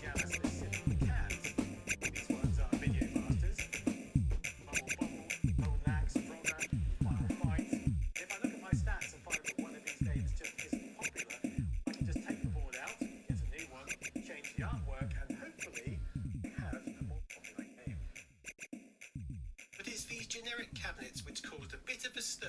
jealous of silly cats. These ones are video masters. Bubble Bubble, Golden Axe, Frogger, Final Fight. If I look at my stats and find that one of these games just isn't popular, I can just take the board out, get a new one, change the artwork, and hopefully have a more popular game. But it's these generic cabinets which caused a bit of a stir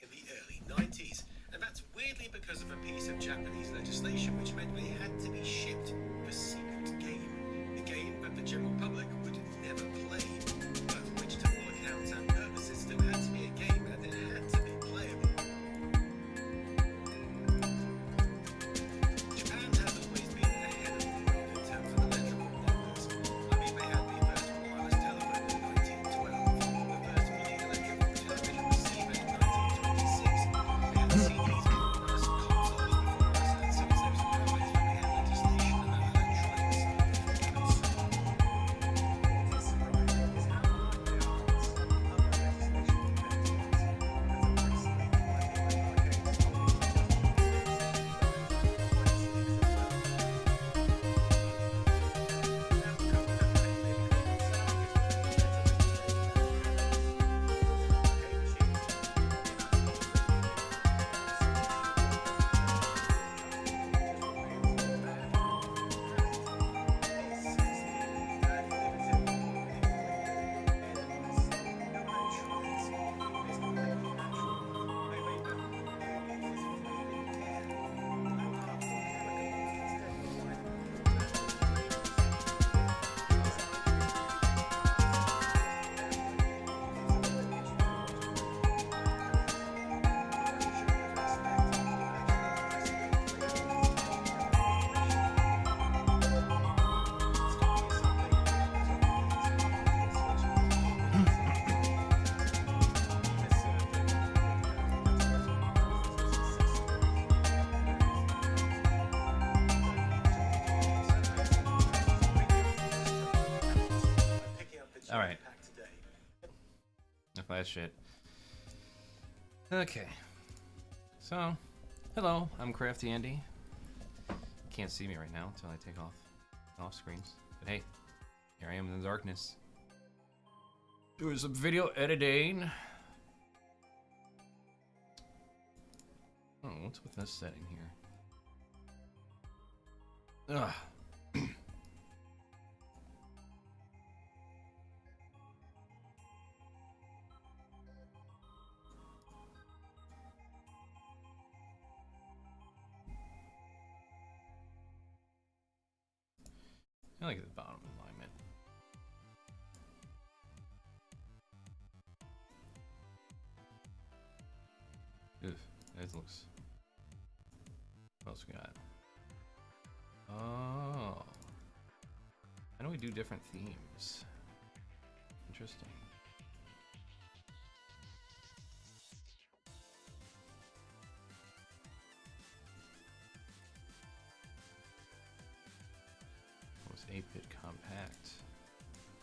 in the early 90s. And that's weirdly because of a piece of Japanese legislation which meant they had to be shipped with a secret game. A game that the general public would never play, but which to all accounts and purposes still had to be a game and it had to be playable. Japan has always been ahead of the world in terms of electrical wonders. I mean, they had the first wireless telephone in 1912, the first fully electrical television receiver in 1926. They had CDs before us, consoles before us, and since there was no ways when we had legislation about electronics. And so on. What is surprising is how hard the arts, other legislation affected us. As a recently, I think that arcades probably Alright. Enough of that shit. Okay. So, hello, I'm Crafty Andy. Can't see me right now until I take off screens. But hey, here I am in the darkness. Doing some video editing. Oh, what's with this setting here? Ugh. I like the bottom alignment. Oof, that looks. What else we got? Oh. How do we do different themes? Interesting. What was 8-bit compact?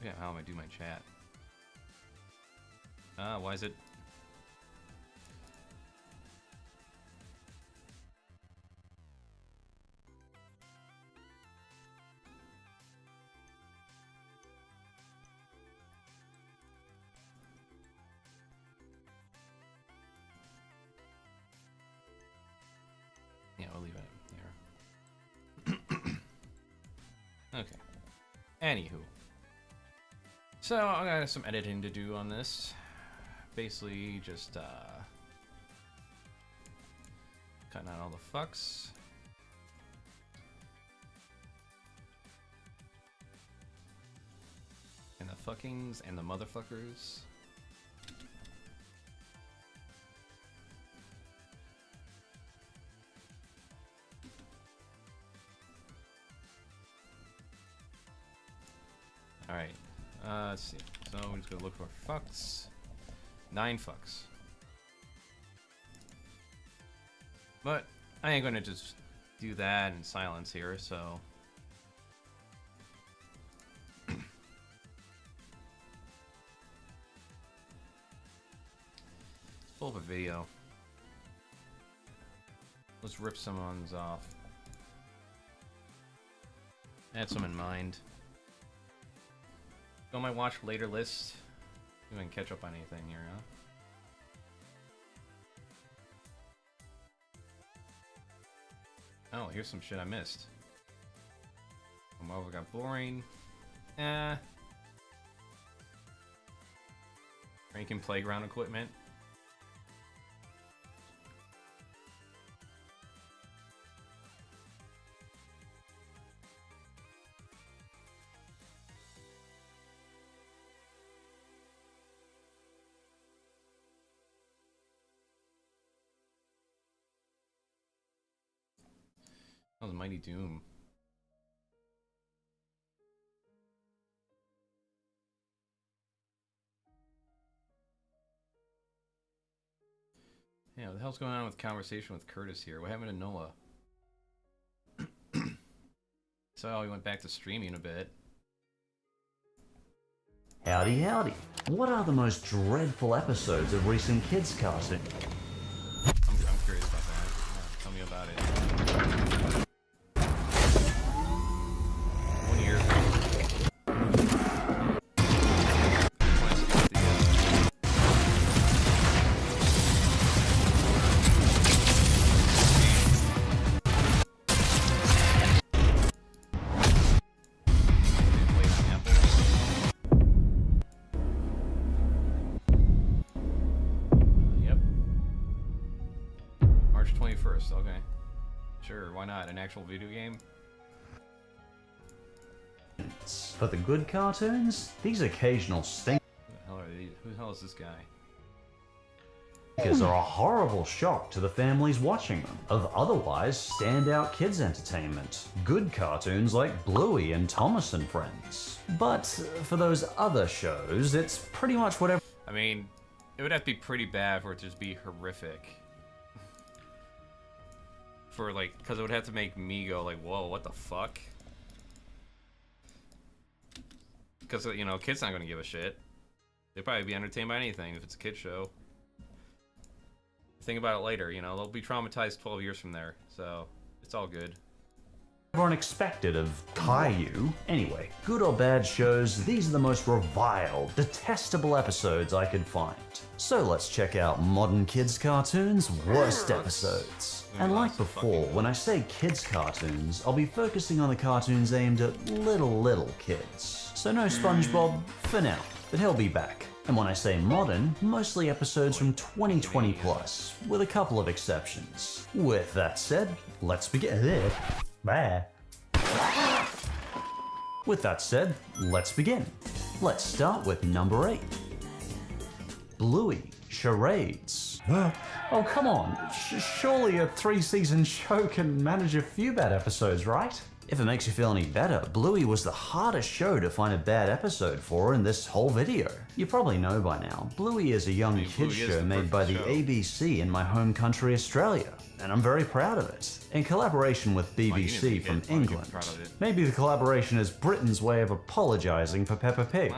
Yeah, how am I do my chat? Why is it? Yeah, we'll leave it there. Okay. Anywho. So, I got some editing to do on this. Basically, just, cutting out all the fucks. And the fuckings and the motherfuckers. Alright, let's see. So we're just gonna look for fucks. 9 fucks. But I ain't gonna just do that in silence here, so. Let's pull up a video. Let's rip some ones off. I had some in mind. Go on my watch later list. See if I can catch up on anything here, huh? Oh, here's some shit I missed. Marvel got boring. Ranking playground equipment. That was Mighty Doom. Yeah, what the hell's going on with conversation with Curtis here? What happened to Noah? So he went back to streaming a bit. Howdy, howdy. What are the most dreadful episodes of recent kids' cartoons? I'm curious about that. Yeah, tell me about it. 1 year. March 21st, okay. Sure, why not? An actual video game? For the good cartoons, these occasional stinkers Who the hell are these? Who the hell is this guy? are a horrible shock to the families watching them. Of otherwise standout kids' entertainment, good cartoons like Bluey and Thomas and Friends. But for those other shows, it's pretty much whatever. I mean, it would have to be pretty bad for it to just be horrific. For like, because it would have to make me go like, whoa, what the fuck? Because, you know, kids not gonna give a shit. They'd probably be entertained by anything if it's a kid show. Think about it later, you know, they'll be traumatized 12 years from there, so it's all good. Everyone expected of Caillou. Anyway, good or bad shows, these are the most reviled, detestable episodes I could find. So let's check out modern kids' cartoons' worst episodes. And like before, when I say kids' cartoons, I'll be focusing on the cartoons aimed at little kids. So no SpongeBob for now, but he'll be back. And when I say modern, mostly episodes from 2020 plus, with a couple of exceptions. With that said, let's begin. With that said, let's begin. Let's start with number 8. Bluey, Charades. Oh, come on. Surely a 3-season show can manage a few bad episodes, right? If it makes you feel any better, Bluey was the hardest show to find a bad episode for in this whole video. You probably know by now, Bluey is a young kids show made by the ABC in my home country Australia, and I'm very proud of it. In collaboration with BBC from England. Maybe the collaboration is Britain's way of apologizing for Peppa Pig.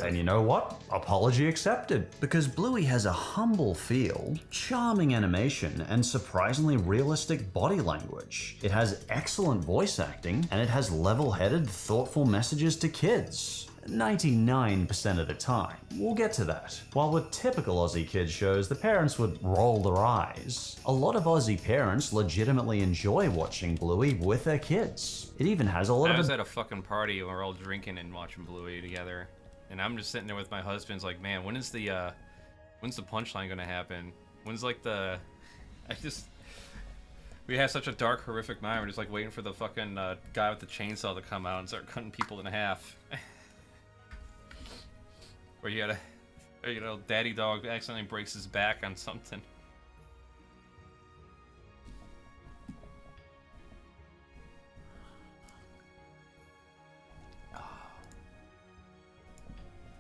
And you know what? Apology accepted. Because Bluey has a humble feel, charming animation, and surprisingly realistic body language. It has excellent voice acting, and it has level-headed, thoughtful messages to kids. 99% of the time. We'll get to that. While with typical Aussie kids shows, the parents would roll their eyes. A lot of Aussie parents legitimately enjoy watching Bluey with their kids. It even has a lot of... I was at a fucking party and we're all drinking and watching Bluey together. And I'm just sitting there with my husband's like, man, when's the punchline gonna happen? When's like the... We have such a dark, horrific mind. We're just like waiting for the fucking guy with the chainsaw to come out and start cutting people in half. Where you gotta, or, you know, Daddy Dog accidentally breaks his back on something.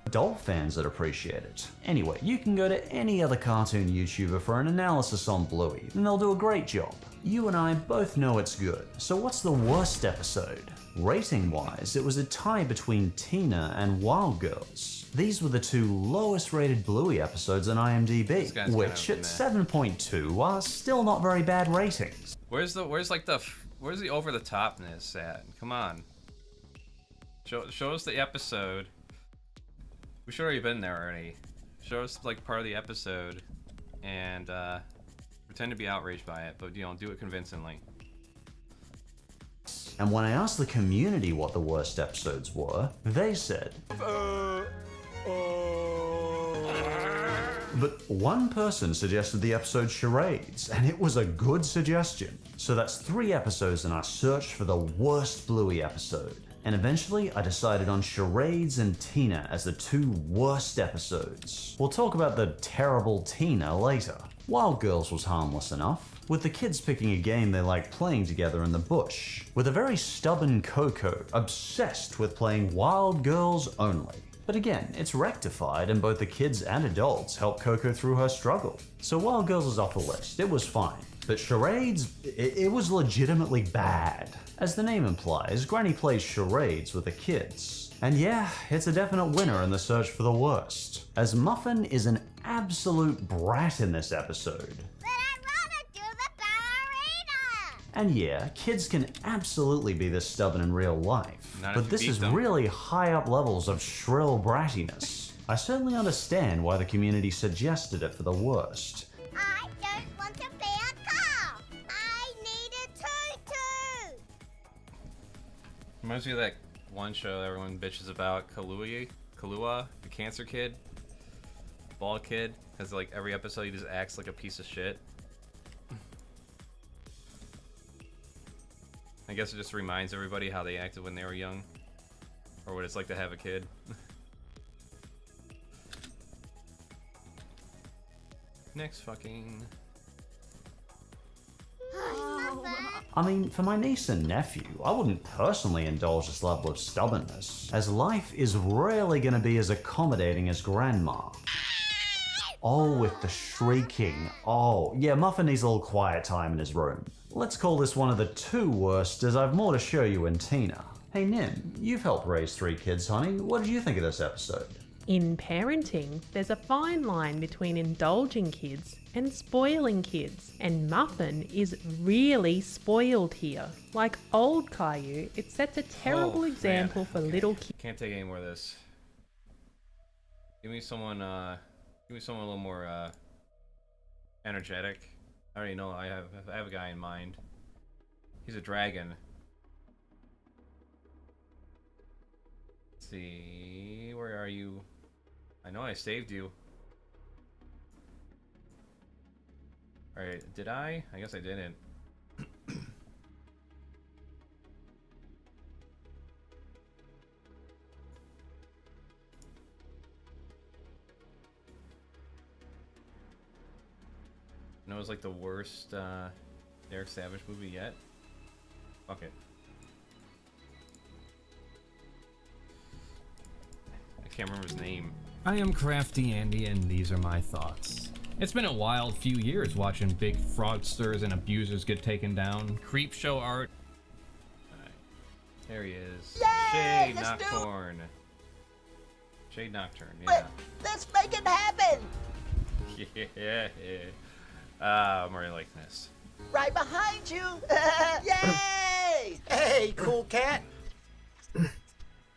Adult fans that appreciate it. Anyway, you can go to any other cartoon YouTuber for an analysis on Bluey, and they'll do a great job. You and I both know it's good, so what's the worst episode? Rating-wise, it was a tie between Tina and Wild Girls. These were the 2 lowest rated Bluey episodes on IMDb, which at 7.2 are still not very bad ratings. Where's the over the topness at? Come on. Show us the episode. We should have already been there already. Show us like part of the episode, and pretend to be outraged by it, but do it convincingly. And when I asked the community what the worst episodes were, they said... But one person suggested the episode Charades, and it was a good suggestion. So that's 3 episodes in our search for the worst Bluey episode. And eventually I decided on Charades and Tina as the 2 worst episodes. We'll talk about the terrible Tina later. Wild Girls was harmless enough, with the kids picking a game they liked playing together in the bush, with a very stubborn Coco obsessed with playing Wild Girls only. But again, it's rectified and both the kids and adults help Coco through her struggle. So Wild Girls is off the list, it was fine. But Charades, it was legitimately bad. As the name implies, Granny plays charades with the kids. And yeah, it's a definite winner in the search for the worst, as Muffin is an absolute brat in this episode. But I wanna do the ballerina! And yeah, kids can absolutely be this stubborn in real life, Not if but you this beat is them. really high up levels of shrill brattiness. I certainly understand why the community suggested it for the worst. I just want to be a cop! I need a tutu! Reminds me of that one show everyone bitches about, Kahlua, the cancer kid, bald kid, because like every episode he just acts like a piece of shit. I guess it just reminds everybody how they acted when they were young, or what it's like to have a kid. Next fucking. I mean, for my niece and nephew, I wouldn't personally indulge this level of stubbornness, as life is rarely going to be as accommodating as Grandma. Oh, with the shrieking. Oh, yeah, Muffin needs a little quiet time in his room. Let's call this one of the 2 worst, as I've more to show you in Tina. Hey Nim, you've helped raise 3 kids, honey. What did you think of this episode? In parenting, there's a fine line between indulging kids and spoiling kids, and Muffin is really spoiled here. Like old Caillou, it sets a terrible example for little kids. Can't take any more of this. Give me someone a little more energetic. I already know I have a guy in mind. He's a dragon. Let's see, where are you? I know I saved you. Alright, did I? I guess I didn't. No, it was like the worst Derek Savage movie yet. Fuck it. I can't remember his name. I am Crafty Andy, and these are my thoughts. It's been a wild few years watching big fraudsters and abusers get taken down. Creep show art. Alright. There he is. Yay, Shade let's do it. Nocturne. Shade Nocturne, yeah. But let's make it happen! Yeah. I'm already liking this. Right behind you! Yay! Hey, cool cat.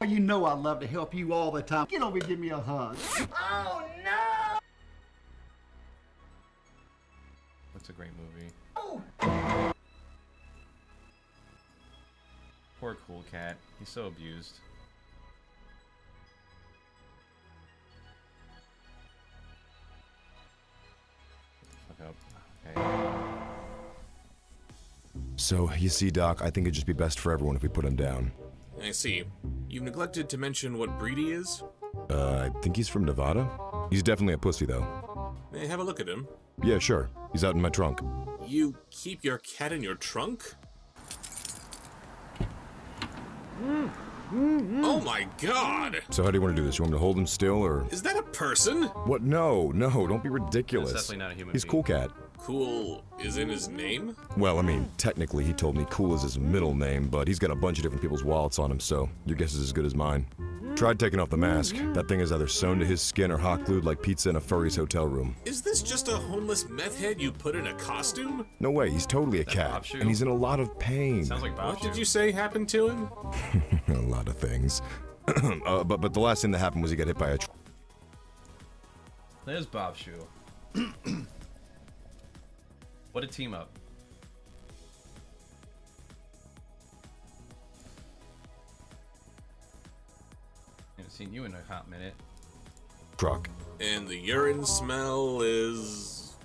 You know I love to help you all the time. Get over and give me a hug. Oh no! That's a great movie. Poor Cool Cat. He's so abused. Fuck up. Okay. So, you see, Doc, I think it'd just be best for everyone if we put him down. I see. You've neglected to mention what breed he is? I think he's from Nevada. He's definitely a pussy, though. May I have a look at him? Yeah, sure. He's out in my trunk. You keep your cat in your trunk? Oh my god! So how do you want to do this? You want me to hold him still, or...? Is that a person? What? No, don't be ridiculous. That's definitely not a human He's being. Cool Cat. Cool is in his name? Well, I mean, technically he told me Cool is his middle name, but he's got a bunch of different people's wallets on him, so your guess is as good as mine. Tried taking off the mask. That thing is either sewn to his skin or hot glued like pizza in a furry's hotel room. Is this just a homeless meth head you put in a costume? No way, he's totally a cat, and he's in a lot of pain. Sounds like Bob What did you say happened to him? A lot of things. But the last thing that happened was he got hit by a There's Bob Shoe. What a team up. Haven't seen you in a hot minute. truck. And the urine smell is...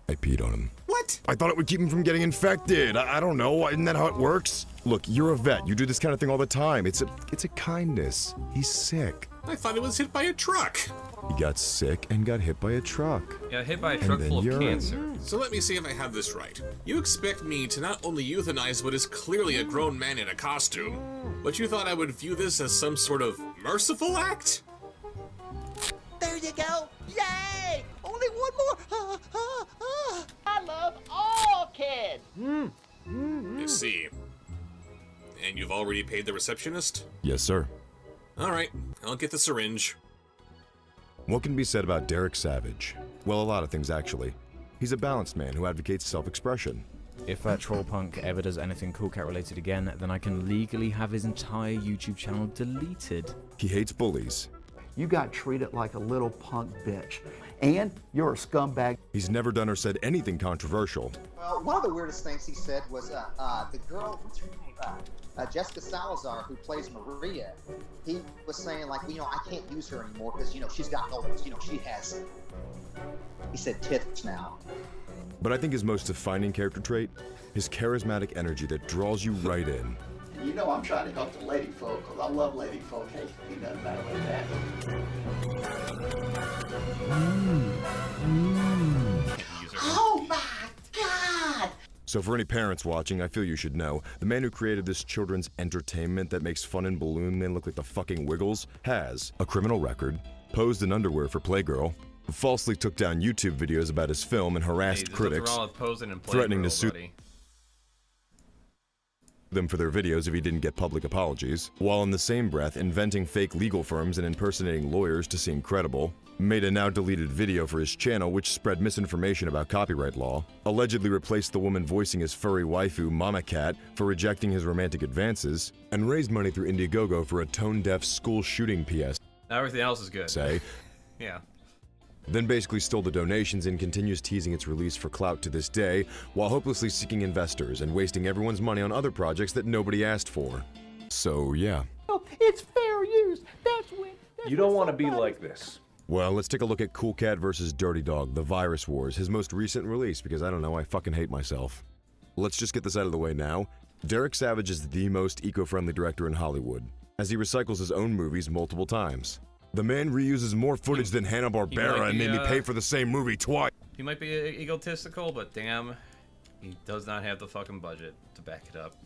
I peed on him. What? I thought it would keep him from getting infected. I don't know. Isn't that how it works? Look, you're a vet. You do this kind of thing all the time. It's a kindness. He's sick. I thought he was hit by a truck. He got sick and got hit by a truck. Yeah, hit by a And truck then full of urine. cancer. So let me see if I have this right. You expect me to not only euthanize what is clearly a grown man in a costume, but you thought I would view this as some sort of merciful act? There you go. Yay! Only one more. I love all kids. I see. And you've already paid the receptionist? Yes, sir. Alright, I'll get the syringe. What can be said about Derek Savage? Well, a lot of things, actually. He's a balanced man who advocates self-expression. If that troll punk ever does anything Cool Cat related again, then I can legally have his entire YouTube channel deleted. He hates bullies. You got treated like a little punk bitch. And you're a scumbag. He's never done or said anything controversial. Well, one of the weirdest things he said was the girl, what's her name? Jessica Salazar, who plays Maria. He was saying, like, I can't use her anymore because, she's got no, she has, he said tits now. But I think his most defining character trait, his charismatic energy that draws you right in. I'm trying to help the lady folk because I love lady folk. Hey, it doesn't matter like that. Oh my God! So for any parents watching, I feel you should know, the man who created this children's entertainment that makes fun and balloon men look like the fucking Wiggles has a criminal record, posed in underwear for Playgirl, falsely took down YouTube videos about his film and harassed Hey, critics, wrong with posing and threatening to Playgirl, sue buddy. them for their videos if he didn't get public apologies, while in the same breath inventing fake legal firms and impersonating lawyers to seem credible, made a now deleted video for his channel which spread misinformation about copyright law, allegedly replaced the woman voicing his furry waifu Mama Cat for rejecting his romantic advances, and raised money through Indiegogo for a tone-deaf school shooting PSA. Now everything else is good. Yeah. Then basically stole the donations and continues teasing its release for clout to this day, while hopelessly seeking investors and wasting everyone's money on other projects that nobody asked for. So yeah. It's fair use. That's when. You don't want to be like this. Well, let's take a look at Cool Cat vs. Dirty Dog, The Virus Wars, his most recent release, because I don't know, I fucking hate myself. Let's just get this out of the way now. Derek Savage is the most eco-friendly director in Hollywood, as he recycles his own movies multiple times. The man reuses more footage than Hanna-Barbera and made me pay for the same movie twice. He might be egotistical, but damn, he does not have the fucking budget to back it up.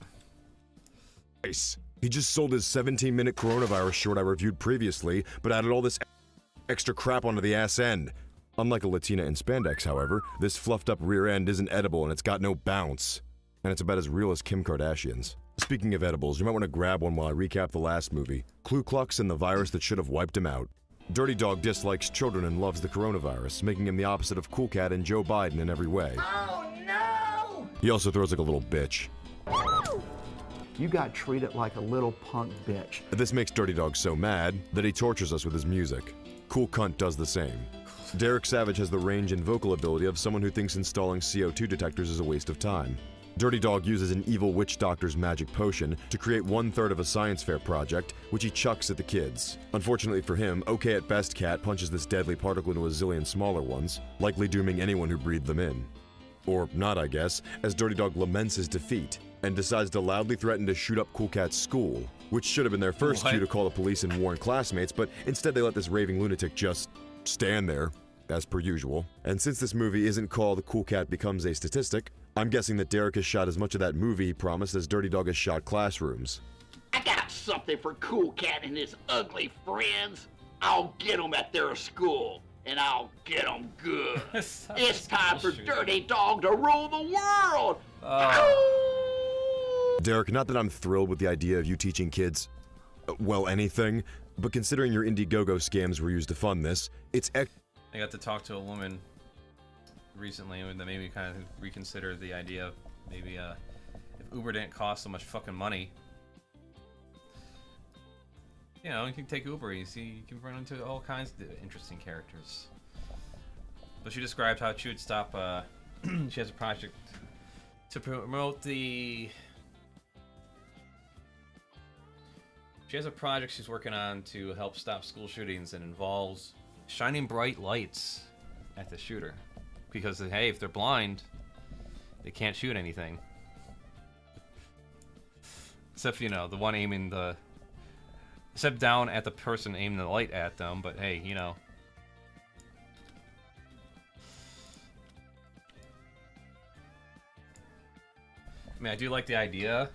He just sold his 17-minute coronavirus short I reviewed previously, but added all this extra crap onto the ass end. Unlike a Latina in spandex, however, this fluffed up rear end isn't edible and it's got no bounce. And it's about as real as Kim Kardashian's. Speaking of edibles, you might want to grab one while I recap the last movie, Ku Klux and the virus that should have wiped him out. Dirty Dog dislikes children and loves the coronavirus, making him the opposite of Cool Cat and Joe Biden in every way. Oh no! He also throws like a little bitch. You got treated like a little punk bitch. This makes Dirty Dog so mad that he tortures us with his music. Cool Cunt does the same. Derek Savage has the range and vocal ability of someone who thinks installing CO2 detectors is a waste of time. Dirty Dog uses an evil witch doctor's magic potion to create 1/3 of a science fair project, which he chucks at the kids. Unfortunately for him, OK at Best Cat punches this deadly particle into a zillion smaller ones, likely dooming anyone who breathed them in. Or not, I guess, as Dirty Dog laments his defeat and decides to loudly threaten to shoot up Cool Cat's school, which should have been their first cue to call the police and warn classmates, but instead they let this raving lunatic just stand there, as per usual. And since this movie isn't called Cool Cat Becomes a Statistic, I'm guessing that Derek has shot as much of that movie he promised as Dirty Dog has shot classrooms. I got something for Cool Cat and his ugly friends. I'll get them at their school, and I'll get them good. It's time for Dirty Dog to rule the world! Derek, not that I'm thrilled with the idea of you teaching kids well, anything. But considering your Indiegogo scams were used to fund this, it's I got to talk to a woman recently that made me kind of reconsider the idea of maybe if Uber didn't cost so much fucking money. You know, you can take Uber, you can run into all kinds of interesting characters. But she described how she would stop, she has a project to promote the... She has a project she's working on to help stop school shootings and involves shining bright lights at the shooter. Because, hey, if they're blind, they can't shoot anything. Except, you know, the one aiming the... Except down at the person aiming the light at them, but hey, you know. I mean, I do like the idea,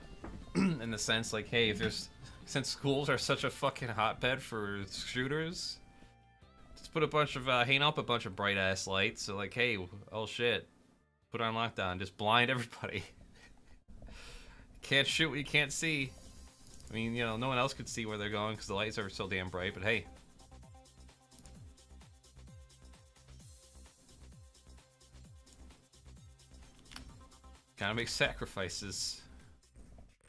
in the sense, like, hey, if there's... Since schools are such a fucking hotbed for shooters, just put a bunch of, hang up a bunch of bright-ass lights, so like, hey, oh shit, put on lockdown, just blind everybody. Can't shoot what you can't see. I mean, you know, no one else could see where they're going because the lights are so damn bright, but hey. Gotta make sacrifices.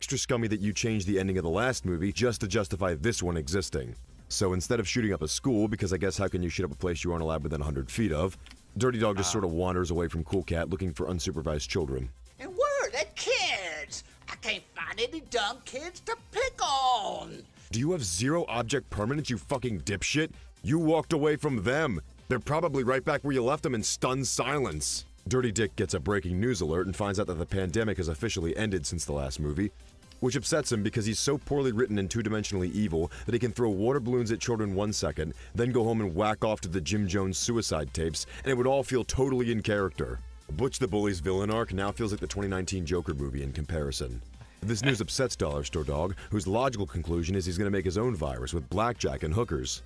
extra scummy that you changed the ending of the last movie just to justify this one existing. So instead of shooting up a school, because I guess how can you shoot up a place you aren't allowed within 100 feet of, Dirty Dog just sort of wanders away from Cool Cat looking for unsupervised children. And where are the kids? I can't find any dumb kids to pick on. Do you have zero object permanence, you fucking dipshit? You walked away from them. They're probably right back where you left them in stunned silence. Dirty Dick gets a breaking news alert and finds out that the pandemic has officially ended since the last movie, which upsets him because he's so poorly written and two-dimensionally evil that he can throw water balloons at children 1 second, then go home and whack off to the Jim Jones suicide tapes, and it would all feel totally in character. Butch the Bully's villain arc now feels like the 2019 Joker movie in comparison. This news upsets Dollar Store Dog, whose logical conclusion is he's going to make his own virus with blackjack and hookers.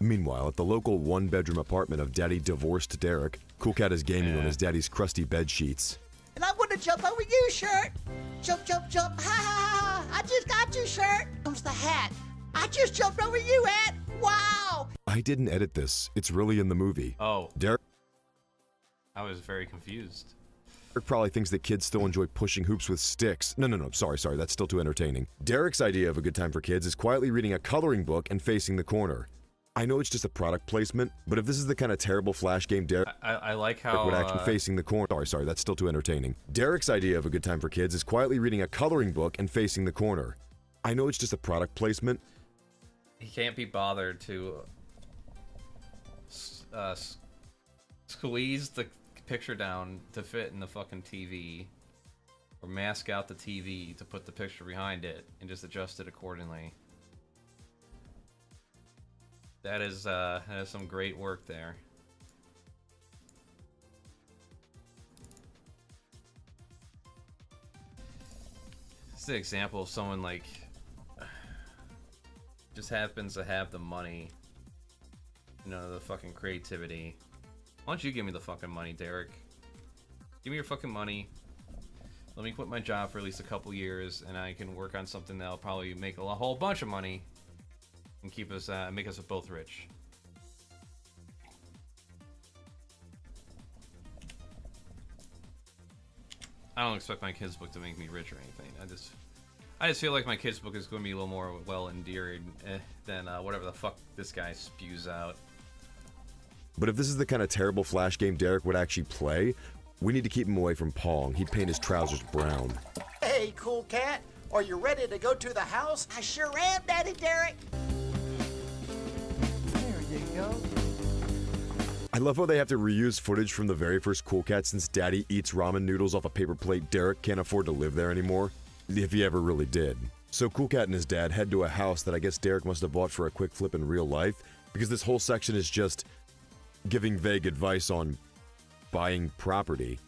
Meanwhile, at the local one-bedroom apartment of Daddy Divorced Derek, Cool Cat is gaming on his daddy's crusty bed sheets. And I'm gonna jump over you, shirt. Jump, jump, jump. Ha ha ha ha. I just got you, shirt. Comes the hat. I just jumped over you, hat. Wow. I didn't edit this. It's really in the movie. Oh. Derek I was very confused. probably thinks that kids still enjoy pushing hoops with sticks. No, sorry, that's still too entertaining. Derek's idea of a good time for kids is quietly reading a coloring book and facing the corner. I know it's just a product placement, but if this is the kind of terrible flash game Derek I like how would actually facing the corner. Sorry, that's still too entertaining. Derek's idea of a good time for kids is quietly reading a coloring book and facing the corner. I know it's just a product placement. he can't be bothered to squeeze the picture down to fit in the fucking TV, or mask out the TV to put the picture behind it and just adjust it accordingly. That is some great work there. This is an example of someone like just happens to have the money, you know, the fucking creativity. Why don't you give me the fucking money, Derek? Give me your fucking money. Let me quit my job for at least a couple years, and I can work on something that'll probably make a whole bunch of money and keep us, make us both rich. I don't expect my kids' book to make me rich or anything. I just feel like my kids' book is going to be a little more well endeared than whatever the fuck this guy spews out. But if this is the kind of terrible flash game Derek would actually play, we need to keep him away from Pong. He'd paint his trousers brown. Hey, Cool Cat. Are you ready to go to the house? I sure am, Daddy Derek. There you go. I love how they have to reuse footage from the very first Cool Cat since Daddy eats ramen noodles off a paper plate. Derek can't afford to live there anymore, if he ever really did. So Cool Cat and his dad head to a house that I guess Derek must have bought for a quick flip in real life, because this whole section is just giving vague advice on buying property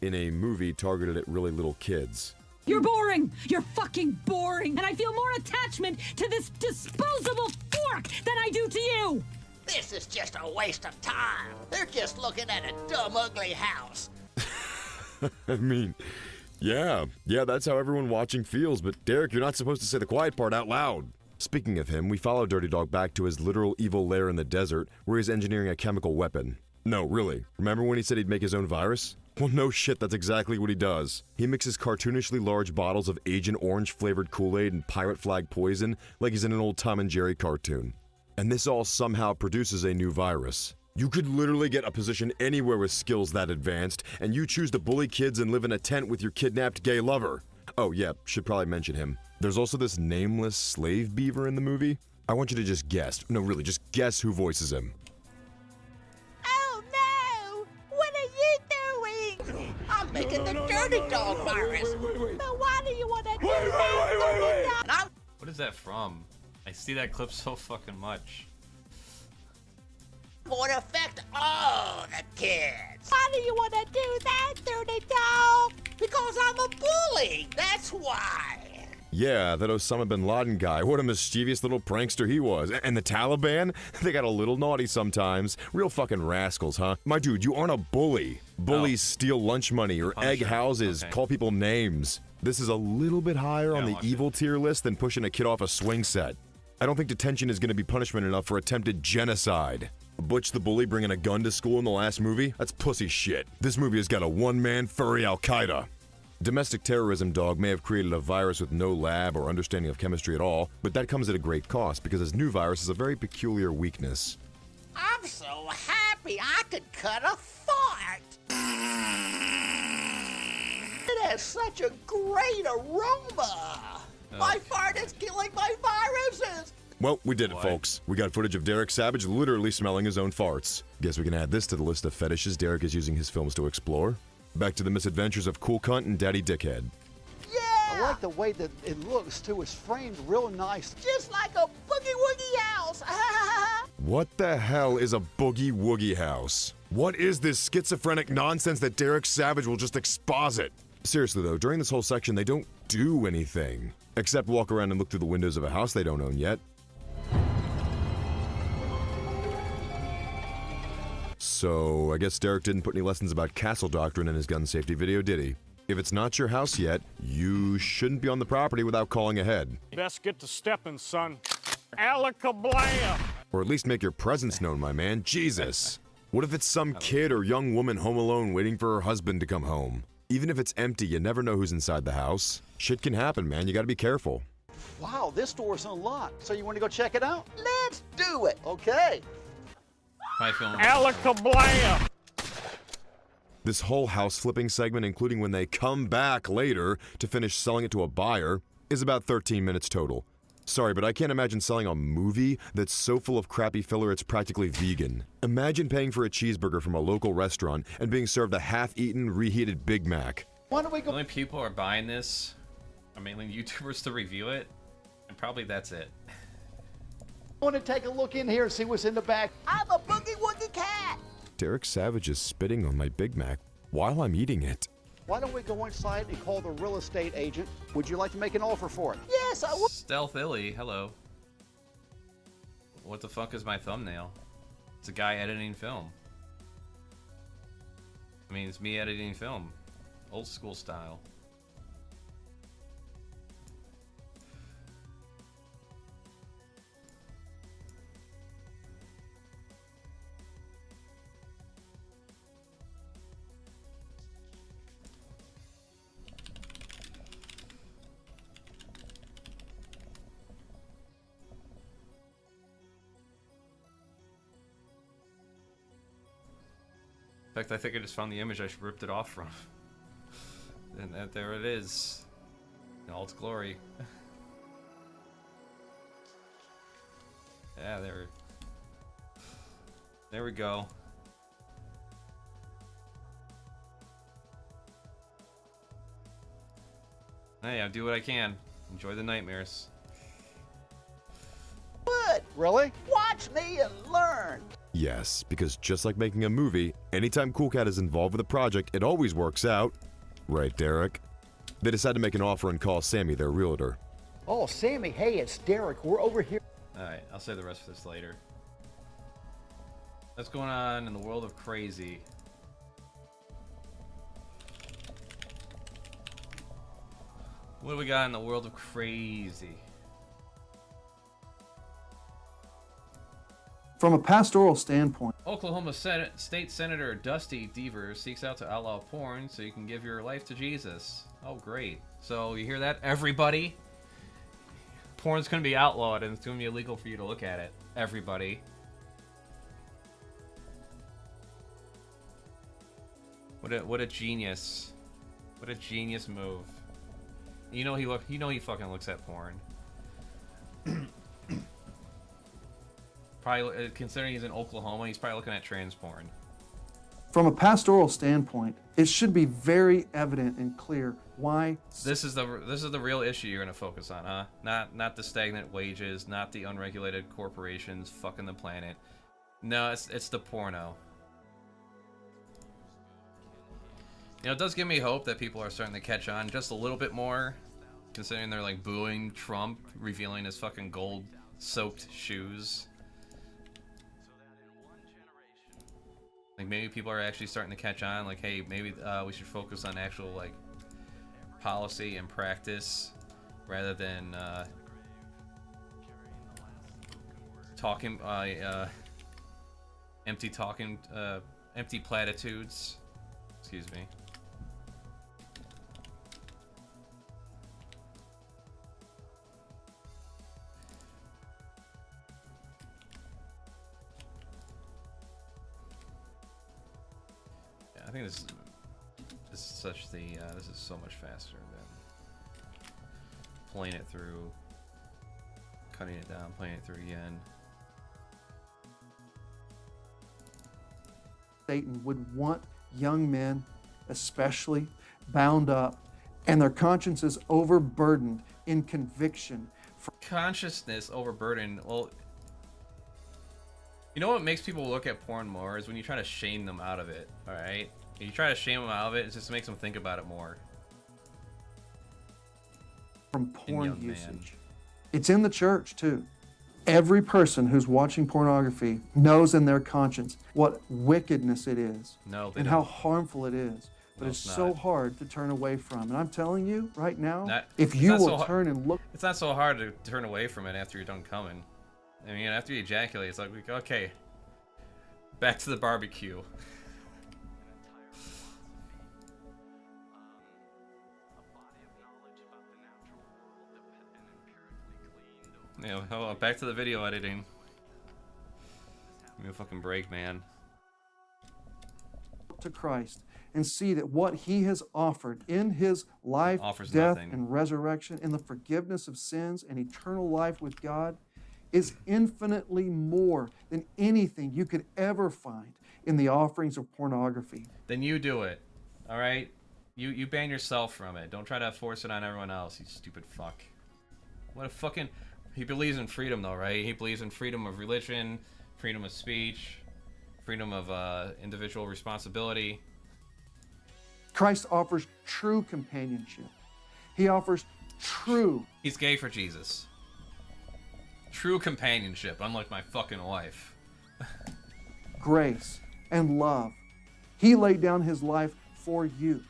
in a movie targeted at really little kids. You're boring! You're fucking boring! And I feel more attachment to this disposable fork than I do to you! This is just a waste of time. They're just looking at a dumb, ugly house. I mean, yeah, that's how everyone watching feels, but Derek, you're not supposed to say the quiet part out loud. Speaking of him, we follow Dirty Dog back to his literal evil lair in the desert, where he's engineering a chemical weapon. No, really. Remember when he said he'd make his own virus? Well, no shit, that's exactly what he does. He mixes cartoonishly large bottles of Agent Orange flavored Kool-Aid and pirate flag poison like he's in an old Tom and Jerry cartoon. And this all somehow produces a new virus. You could literally get a position anywhere with skills that advanced, and you choose to bully kids and live in a tent with your kidnapped gay lover. Oh yeah, should probably mention him. There's also this nameless slave beaver in the movie. I want you to just guess. No, really, just guess who voices him. Oh no! What are you doing? I'm making the Dirty Dog virus. But why do you want to do that? What is that from? I see that clip so fucking much. I'm going to affect all the kids. Why do you want to do that, Dirty Dog? Because I'm a bully. That's why. Yeah, that Osama bin Laden guy. What a mischievous little prankster he was. And the Taliban? They got a little naughty sometimes. Real fucking rascals, huh? My dude, you aren't a bully. Bullies steal lunch money or egg houses, call people names. This is a little bit higher on the evil tier list than pushing a kid off a swing set. I don't think detention is going to be punishment enough for attempted genocide. Butch the Bully bringing a gun to school in the last movie? That's pussy shit. This movie has got a one-man furry Al-Qaeda. Domestic terrorism dog may have created a virus with no lab or understanding of chemistry at all, but that comes at a great cost because his new virus has a very peculiar weakness. I'm so happy I could cut a fart. It has such a great aroma. My fart is killing my viruses. Well, we did it, folks. We got footage of Derek Savage literally smelling his own farts. Guess we can add this to the list of fetishes Derek is using his films to explore. Back to the misadventures of Cool Cunt and Daddy Dickhead. I like the way that it looks, too. It's framed real nice. Just like a boogie-woogie house. What the hell is a boogie woogie house? What is this schizophrenic nonsense that Derek Savage will just exposit? Seriously though, during this whole section they don't do anything. Except walk around and look through the windows of a house they don't own yet. So, I guess Derek didn't put any lessons about castle doctrine in his gun safety video, did he? If it's not your house yet, you shouldn't be on the property without calling ahead. Best get to stepping, son. Alakablam! Or at least make your presence known, my man. Jesus! What if it's some kid or young woman home alone waiting for her husband to come home? Even if it's empty, you never know who's inside the house. Shit can happen, man. You gotta be careful. Wow, this door's unlocked. So you want to go check it out? Let's do it. Okay. Hi, film. Alakablam! This whole house flipping segment, including when they come back later to finish selling it to a buyer, is about 13 minutes total. Sorry, but I can't imagine selling a movie that's so full of crappy filler it's practically vegan. Imagine paying for a cheeseburger from a local restaurant and being served a half-eaten, reheated Big Mac. Why don't we The go? only people who are buying this are mainly YouTubers to review it, and probably that's it. I want to take a look in here and see what's in the back. I'm a boogie-woogie cat. Derek Savage is spitting on my Big Mac while I'm eating it. Why don't we go inside and call the real estate agent? Would you like to make an offer for it? Yes, I would. Stealth Illy, hello. What the fuck is my thumbnail? It's a guy editing film. I mean, it's me editing film. Old school style. In fact, I think I just found the image I ripped it off from. And there it is. In all its glory. Yeah, there we go. Hey, I do what I can. Enjoy the nightmares. Good. Really? Watch me and learn. Yes, because just like making a movie, anytime Cool Cat is involved with a project, it always works out. Right, Derek? They decide to make an offer and call Sammy their realtor. Oh, Sammy, hey, it's Derek. We're over here. Alright, I'll say the rest of this later. What's going on in the world of crazy? What do we got in the world of crazy? From a pastoral standpoint, Oklahoma State Senator Dusty Deaver seeks out to outlaw porn so you can give your life to Jesus. Oh, great. So you hear that, everybody? Porn's going to be outlawed and it's going to be illegal for you to look at it. Everybody. What a genius. What a genius move. You know he fucking looks at porn. Probably, considering he's in Oklahoma, he's probably looking at trans porn. from a pastoral standpoint, it should be very evident and clear why. This is the real issue you're gonna focus on, huh? Not the stagnant wages, not the unregulated corporations fucking the planet. No, it's the porno. You know, it does give me hope that people are starting to catch on just a little bit more, considering they're like booing Trump, revealing his fucking gold-soaked shoes. Like, maybe people are actually starting to catch on, like, hey, maybe we should focus on actual, like, policy and practice, rather than, talking, empty platitudes. Excuse me. I think this is such the this is so much faster than playing it through, cutting it down, playing it through again. Satan would want young men, especially, bound up, and their consciences overburdened in conviction. Consciousness overburdened. Well, you know what makes people look at porn more is when you try to shame them out of it. All right. If you try to shame them out of it, it just makes them think about it more. From porn usage. It's in the church, too. Every person who's watching pornography knows in their conscience what wickedness it is. No, they and don't. how harmful it is. But No, it's it's so not. hard to turn away from. And I'm telling you right now, if It's you not will so har- turn and look. It's not so hard to turn away from it after you're done coming. I mean, after you ejaculate, it's like, okay, back to the barbecue. Yeah, hold on, back to the video editing. Give me a fucking break, man. To Christ and see that what he has offered in his life, Offers death, nothing. and resurrection, in the forgiveness of sins and eternal life with God, is infinitely more than anything you could ever find in the offerings of pornography. Then you do it, all right? You ban yourself from it. Don't try to force it on everyone else, you stupid fuck. What a fucking... He believes in freedom, though, right? He believes in freedom of religion, freedom of speech, freedom of individual responsibility. Christ offers true companionship. He offers true... He's gay for Jesus. True companionship, unlike my fucking wife. grace and love. He laid down his life for you.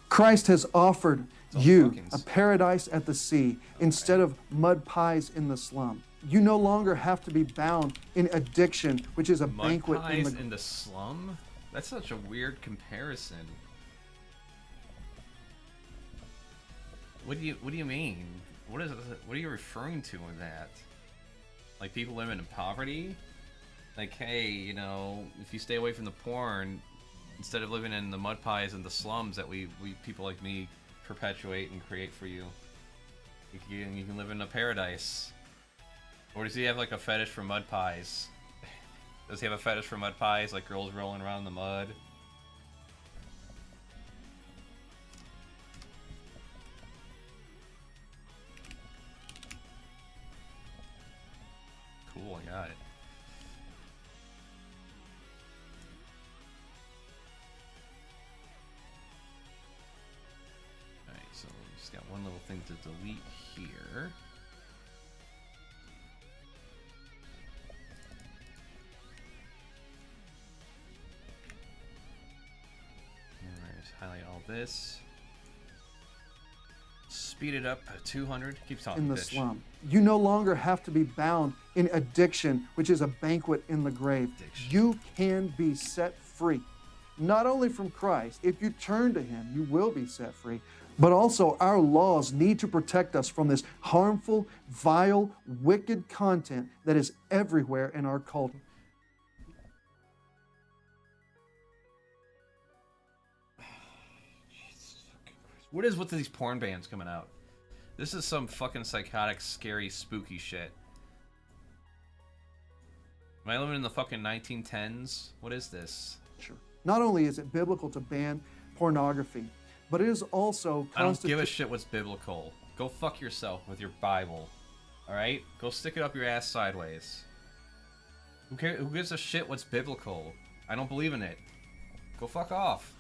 Christ has offered you a paradise at the sea instead of mud pies in the slum. You no longer have to be bound in addiction, which is a Mud banquet pies in the slum? That's such a weird comparison. What do you mean? What are you referring to in that? Like people living in poverty? Like, hey, you know, if you stay away from the porn, instead of living in the mud pies and the slums that we people like me perpetuate and create for you, you can live in a paradise. Or does he have like a fetish for mud pies? Does he have a fetish for mud pies, like girls rolling around in the mud? Cool, I got it. Alright, so we just got one little thing to delete here. Alright, just highlight all this. Speed it up 200. Keep talking, in the bitch. slum. You no longer have to be bound in addiction, which is a banquet in the grave. You can be set free, not only from Christ. If you turn to him, you will be set free, but also our laws need to protect us from this harmful, vile, wicked content that is everywhere in our culture. What is with these porn bands coming out? This is some fucking psychotic, scary, spooky shit. Am I living in the fucking 1910s? What is this? Sure. Not only is it biblical to ban pornography, but it is also I don't give a shit what's biblical. Go fuck yourself with your Bible. Alright? Go stick it up your ass sideways. Who cares? Who gives a shit what's biblical? I don't believe in it. Go fuck off.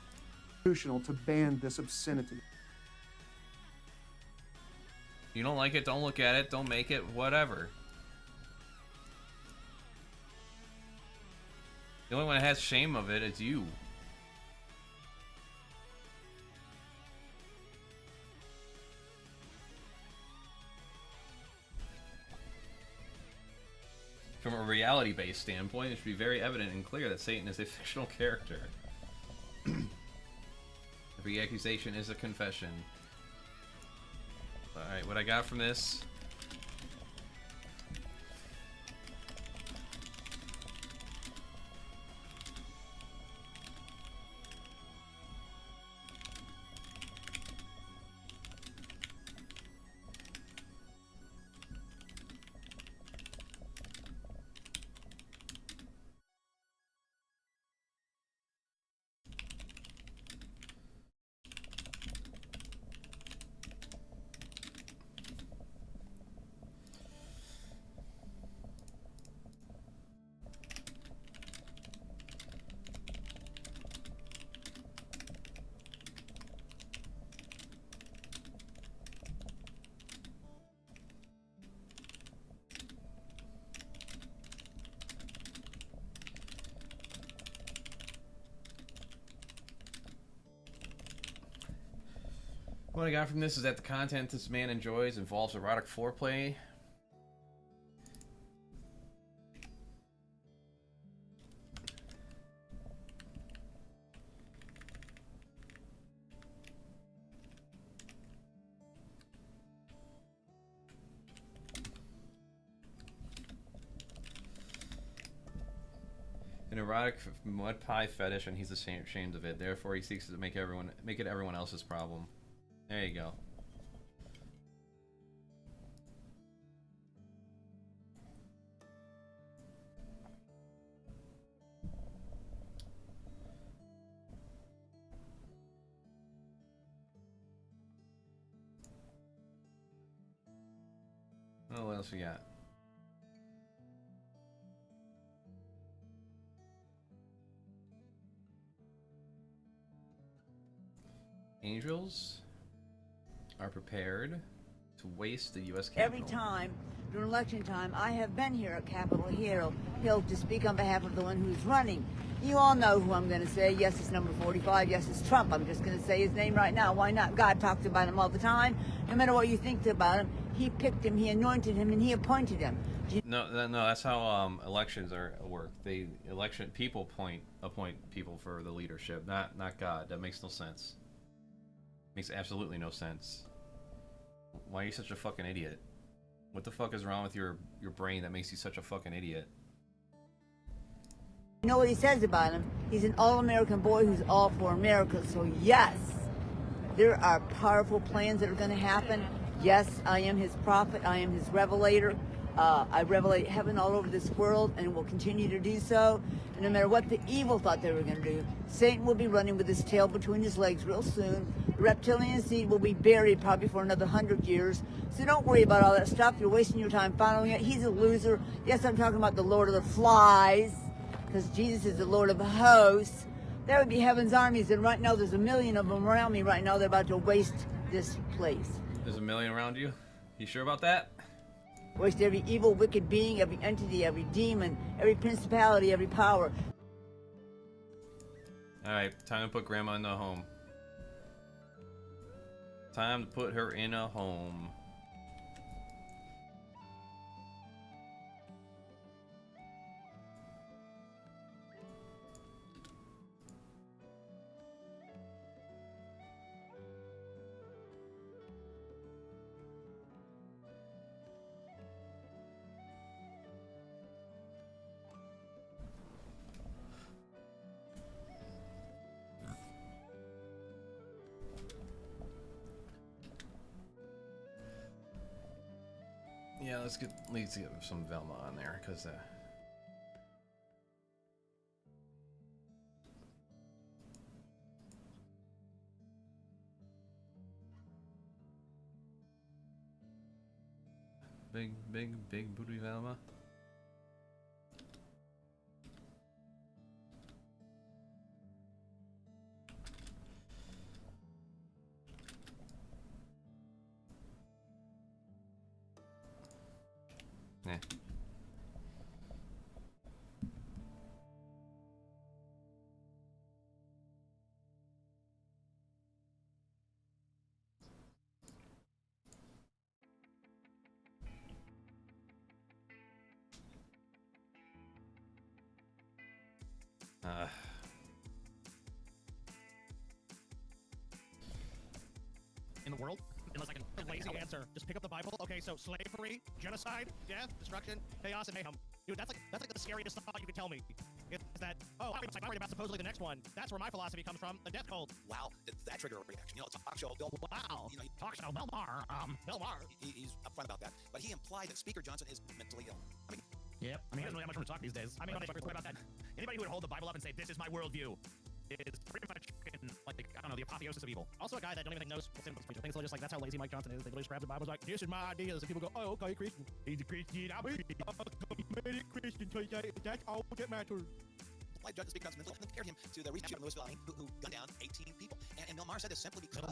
Constitutional to ban this obscenity. You don't like it, don't look at it, don't make it, whatever. The only one that has shame of it is you. From a reality-based standpoint, it should be very evident and clear that Satan is a fictional character. Every accusation is a confession. Alright, what I got from this... What I got from this is that the content this man enjoys involves erotic foreplay. An erotic mud pie fetish, and he's ashamed of it. Therefore, he seeks to make it everyone else's problem. There you go. Oh, what else we got? Angels are prepared to waste the U.S. Capitol. Every time during election time, I have been here at Capitol Hill to speak on behalf of the one who's running. You all know who I'm going to say. Yes, it's number 45. Yes, it's Trump. I'm just going to say his name right now. Why not? God talks about him all the time. No matter what you think about him, he picked him, he anointed him, and he appointed him. No, that's how elections work. People appoint people for the leadership, not God. That makes no sense. Makes absolutely no sense. Why are you such a fucking idiot? What the fuck is wrong with your brain that makes you such a fucking idiot? You know what he says about him? He's an all-American boy who's all for America. So yes, there are powerful plans that are going to happen. Yes, I am his prophet. I am his revelator. I revelate heaven all over this world and will continue to do so. And no matter what the evil thought they were going to do, Satan will be running with his tail between his legs real soon. The reptilian seed will be buried probably for another 100 years. So don't worry about all that stuff. You're wasting your time following it. He's a loser. Yes, I'm talking about the Lord of the Flies, because Jesus is the Lord of the hosts. There would be heaven's armies, and right now there's 1 million of them around me right now. They're about to waste this place. There's 1 million around you? You sure about that? Waste every evil, wicked being, every entity, every demon, every principality, every power. Alright, time to put Grandma in the home. Time to put her in a home. Yeah, let's get some Velma on there, because big booty Velma. Yeah. In the world? Unless I can lazy answer. Just pick up the Bible. Okay, so slavery, genocide, death, destruction, chaos, and mayhem. Dude, that's like the scariest thought you could tell me. Is that, oh, I'm worried about supposedly the next one. That's where my philosophy comes from, the death cult. Wow, that triggered a reaction. You know, talk show Bill. Wow. You know, talk show Bill Maher. Bill Maher. He's upfront about that, but he implied that Speaker Johnson is mentally ill. I mean, yep. I mean, he doesn't really have much room to talk these days. I mean, about that. Anybody who would hold the Bible up and say, "This is my worldview," is pretty much in, like, I don't know, the apotheosis of evil. Also a guy that don't even knows what's in his speech. I think it's just like, that's how lazy Mike Johnson is. They literally just grab the Bible, like, this is my ideas, and people go, oh, okay, Christian. He's a Christian. I'm a committed Christian. That's all that matters. Like Judge Speaker Johnson mentally ill, compared him to the recent shooter in Louisville who gunned down 18 people. And Bill Maher said this simply because...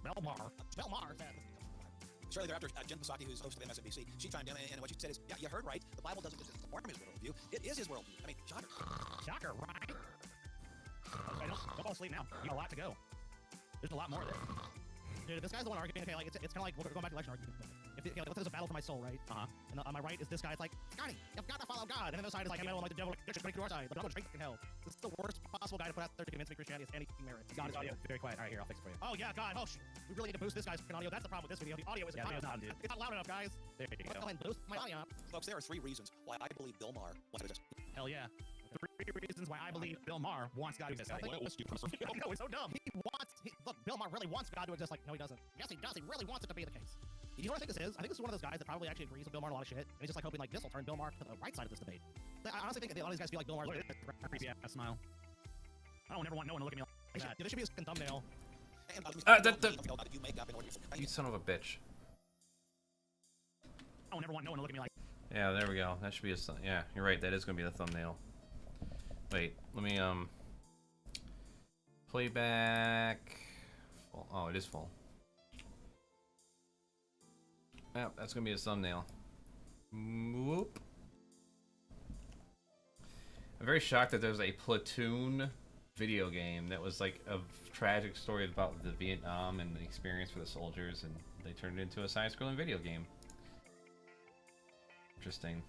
Bill Maher said... Shortly thereafter, Jen Psaki, who's host of MSNBC, she chimed in, and what she said is, yeah, you heard right. The Bible doesn't just inform his worldview. It is his worldview. I mean, shocker. Shocker, right? Okay, don't fall asleep now. You got a lot to go. There's a lot more there. Dude, this guy's the one arguing. Okay, like it's kind of like going back to election argument. If there's a battle for my soul, right? And on my right is this guy. It's like, Scotty, you've got to follow God. And then the other side is like, I'm like the devil. Just break to our side. But I'm going straight in hell. This is the worst possible guy to put out there to convince me Christianity has any merit. God is audio. Very quiet. All right, here, I'll fix it for you. Oh yeah, God. Oh, we really need to boost this guy's audio. That's the problem with this video. The audio isn't high enough. It's not loud enough, guys. There you go. Go ahead and boost my audio up. Folks, there are 3 reasons why I believe Bill Maher wants to exist. Hell yeah. 3 reasons why I believe Bill Maher wants God to exist. No, it's so dumb. Look, Bill Maher really wants God to exist. Like, no, he doesn't. Yes, he does. He really wants it to be the case. You know what I think this is? I think this is one of those guys that probably actually agrees with Bill Maher a lot of shit, and he's just like hoping like this will turn Bill Maher to the right side of this debate. I honestly think a lot of these guys feel like Bill Maher's creepy ass smile. I don't ever want no one to look at me like that. This should be his thumbnail. You son of a bitch. I don't ever want no one to look at me like. Yeah, there we go. That should be a yeah. You're right. That is gonna be the thumbnail. Wait, let me playback. Full. Oh, it is full. Yeah, that's gonna be a thumbnail. Whoop. I'm very shocked that there's a Platoon video game that was like a tragic story about the Vietnam and the experience for the soldiers, and they turned it into a side-scrolling video game. Interesting.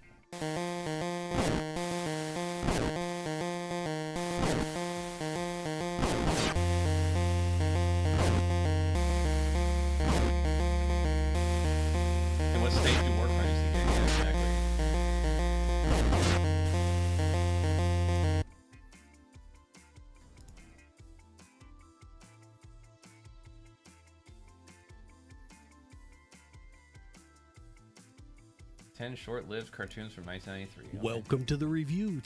And what stage do war crimes you get? Yeah, exactly. Ten short-lived cartoons from 1993. Okay. Welcome to the review.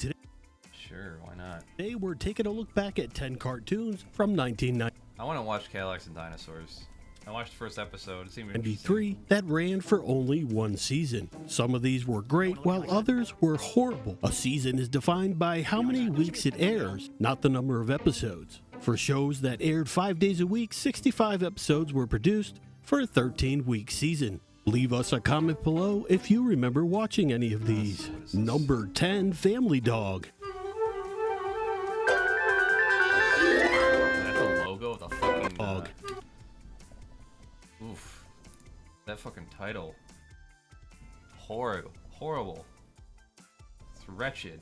Sure, why not? Today we're taking a look back at 10 cartoons from 1993. I want to watch Cadillacs and Dinosaurs. I watched the first episode. It seemed that ran for only 1 season. Some of these were great, while others were horrible. A season is defined by how many weeks it airs, not the number of episodes. For shows that aired 5 days a week, 65 episodes were produced for a 13-week season. Leave us a comment below if you remember watching any of these. Number 10, Family Dog. That's a logo of the fucking dog. Oof. That fucking title. Horrible. Horrible. It's wretched.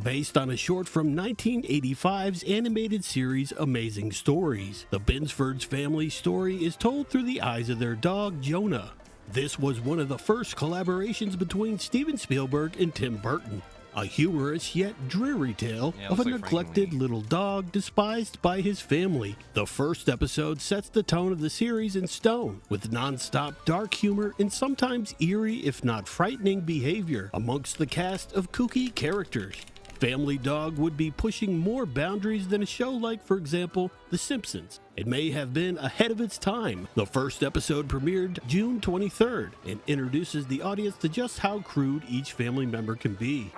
Based on a short from 1985's animated series Amazing Stories, the Binsford's family story is told through the eyes of their dog, Jonah. This was one of the first collaborations between Steven Spielberg and Tim Burton. A humorous yet dreary tale of a neglected little dog despised by his family. The first episode sets the tone of the series in stone, with non-stop dark humor and sometimes eerie, if not frightening, behavior amongst the cast of kooky characters. Family Dog would be pushing more boundaries than a show like, for example, The Simpsons. It may have been ahead of its time. The first episode premiered June 23rd and introduces the audience to just how crude each family member can be.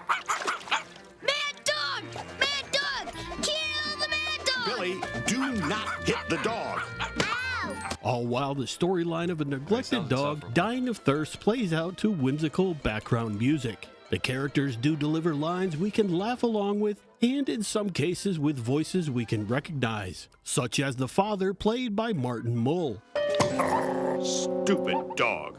Mad dog! Mad dog! Kill the mad dog! Billy, do not hit the dog. All while the storyline of a neglected dog dying of thirst plays out to whimsical background music. The characters do deliver lines we can laugh along with, and in some cases with voices we can recognize, such as the father played by Martin Mull. Stupid dog.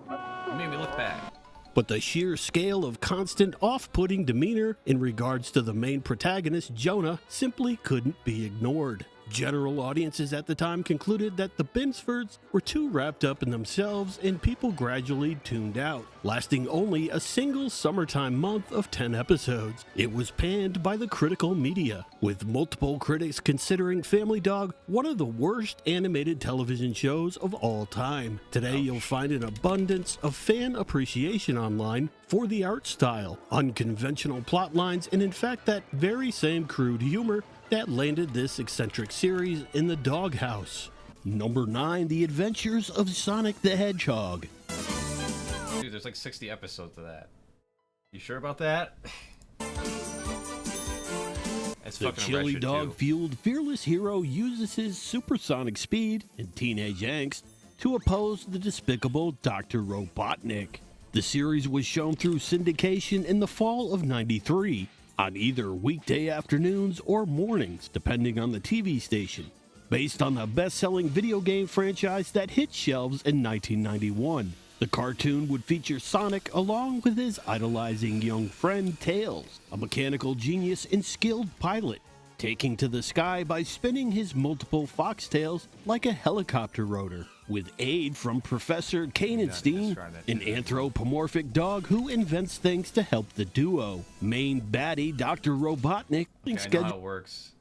You made me look back. But the sheer scale of constant off-putting demeanor in regards to the main protagonist, Jonah, simply couldn't be ignored. General audiences at the time concluded that the Binsfords were too wrapped up in themselves and people gradually tuned out, lasting only a single summertime month of 10 episodes. It was panned by the critical media, with multiple critics considering Family Dog one of the worst animated television shows of all time. Today you'll find an abundance of fan appreciation online for the art style, unconventional plot lines, and in fact that very same crude humor that landed this eccentric series in the doghouse. Number 9, The Adventures of Sonic the Hedgehog. Dude, there's like 60 episodes of that. You sure about that? It's The chilly dog-fueled fearless hero uses his supersonic speed and teenage angst to oppose the despicable Dr. Robotnik. The series was shown through syndication in the fall of '93 on either weekday afternoons or mornings, depending on the TV station, based on the best-selling video game franchise that hit shelves in 1991. The cartoon would feature Sonic along with his idolizing young friend Tails, a mechanical genius and skilled pilot, taking to the sky by spinning his multiple foxtails like a helicopter rotor, with aid from Professor Kanenstein, an anthropomorphic dog who invents things to help the duo. Main baddie Dr. Robotnik scheduled works.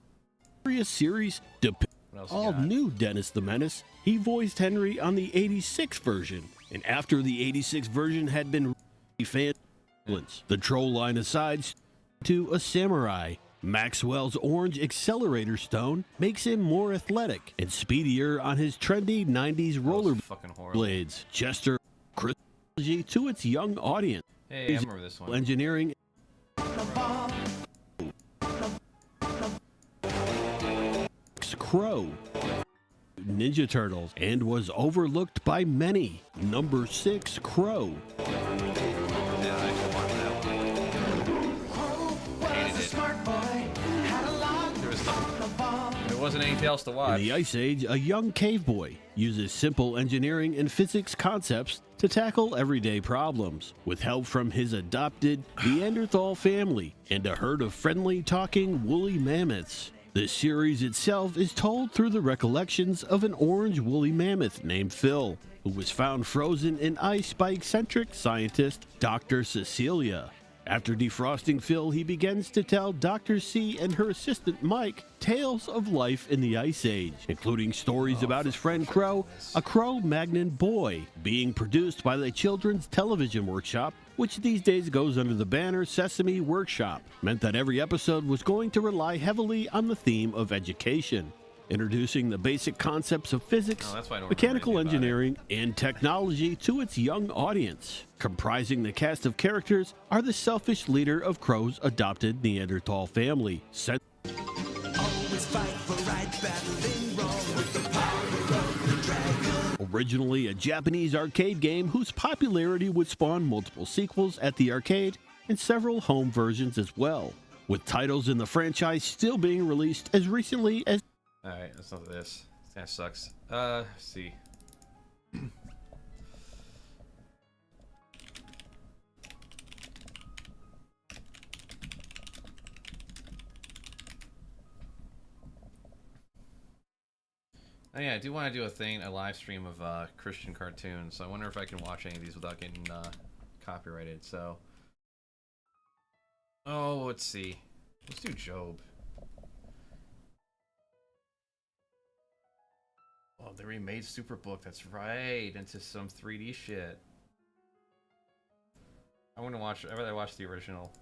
A series depicting all new Dennis the Menace. He voiced Henry on the '86 version, and after the '86 version had been fan, the troll line aside to a samurai. Maxwell's orange accelerator stone makes him more athletic and speedier on his trendy 90s roller blades. Chester Christology to its young audience. Hey, I remember this one. Engineering Crow Ninja Turtles and was overlooked by many. Number 6, Crow. There wasn't anything else to watch. In the Ice Age, a young cave boy uses simple engineering and physics concepts to tackle everyday problems, with help from his adopted Neanderthal family and a herd of friendly, talking, woolly mammoths. The series itself is told through the recollections of an orange woolly mammoth named Phil, who was found frozen in ice by eccentric scientist Dr. Cecilia. After defrosting Phil, he begins to tell Dr. C and her assistant Mike tales of life in the Ice Age, including stories about his friend Crow, a Cro-Magnon boy, being produced by the Children's Television Workshop, which these days goes under the banner Sesame Workshop, meant that every episode was going to rely heavily on the theme of education, introducing the basic concepts of physics, mechanical engineering, and technology to its young audience. Comprising the cast of characters are the selfish leader of Crow's adopted Neanderthal family. Originally a Japanese arcade game whose popularity would spawn multiple sequels at the arcade, and several home versions as well, with titles in the franchise still being released as recently as... Alright, that's not this. That sucks. See. Oh yeah, I do want to do a live stream of Christian cartoons, so I wonder if I can watch any of these without getting copyrighted, so... Oh, let's see. Let's do Job. Oh, they remade Superbook, that's right, into some 3D shit. I want to watch, I'd rather watch the original.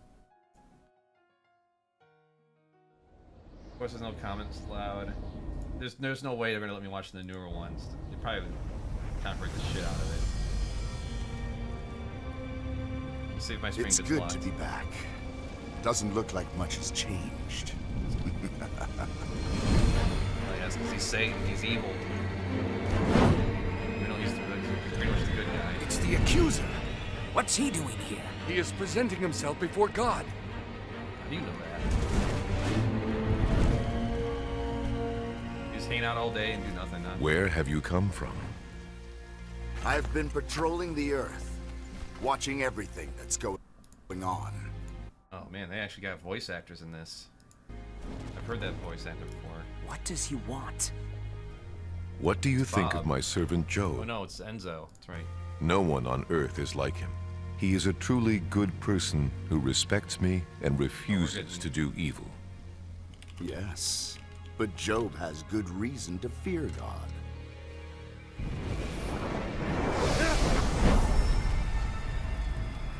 Of course, there's no comments allowed. There's no way they're gonna let me watch the newer ones. They probably copyright the shit out of it. Let's see if my screen It's gets good blocked. to be back. Doesn't look like much has changed. Well, yes, because he's Satan, he's evil. We know he's pretty much the good guy. It's the accuser. What's he doing here? He is presenting himself before God. How do you know that? You just hang out all day and do nothing, huh? Where have you come from? I've been patrolling the Earth, watching everything that's going on. Oh man, they actually got voice actors in this. I've heard that voice actor before. What does he want? What do you think Bob. of my servant Job? Oh no, it's Enzo. That's right. No one on earth is like him. He is a truly good person who respects me and refuses to do evil. Yes, but Job has good reason to fear God.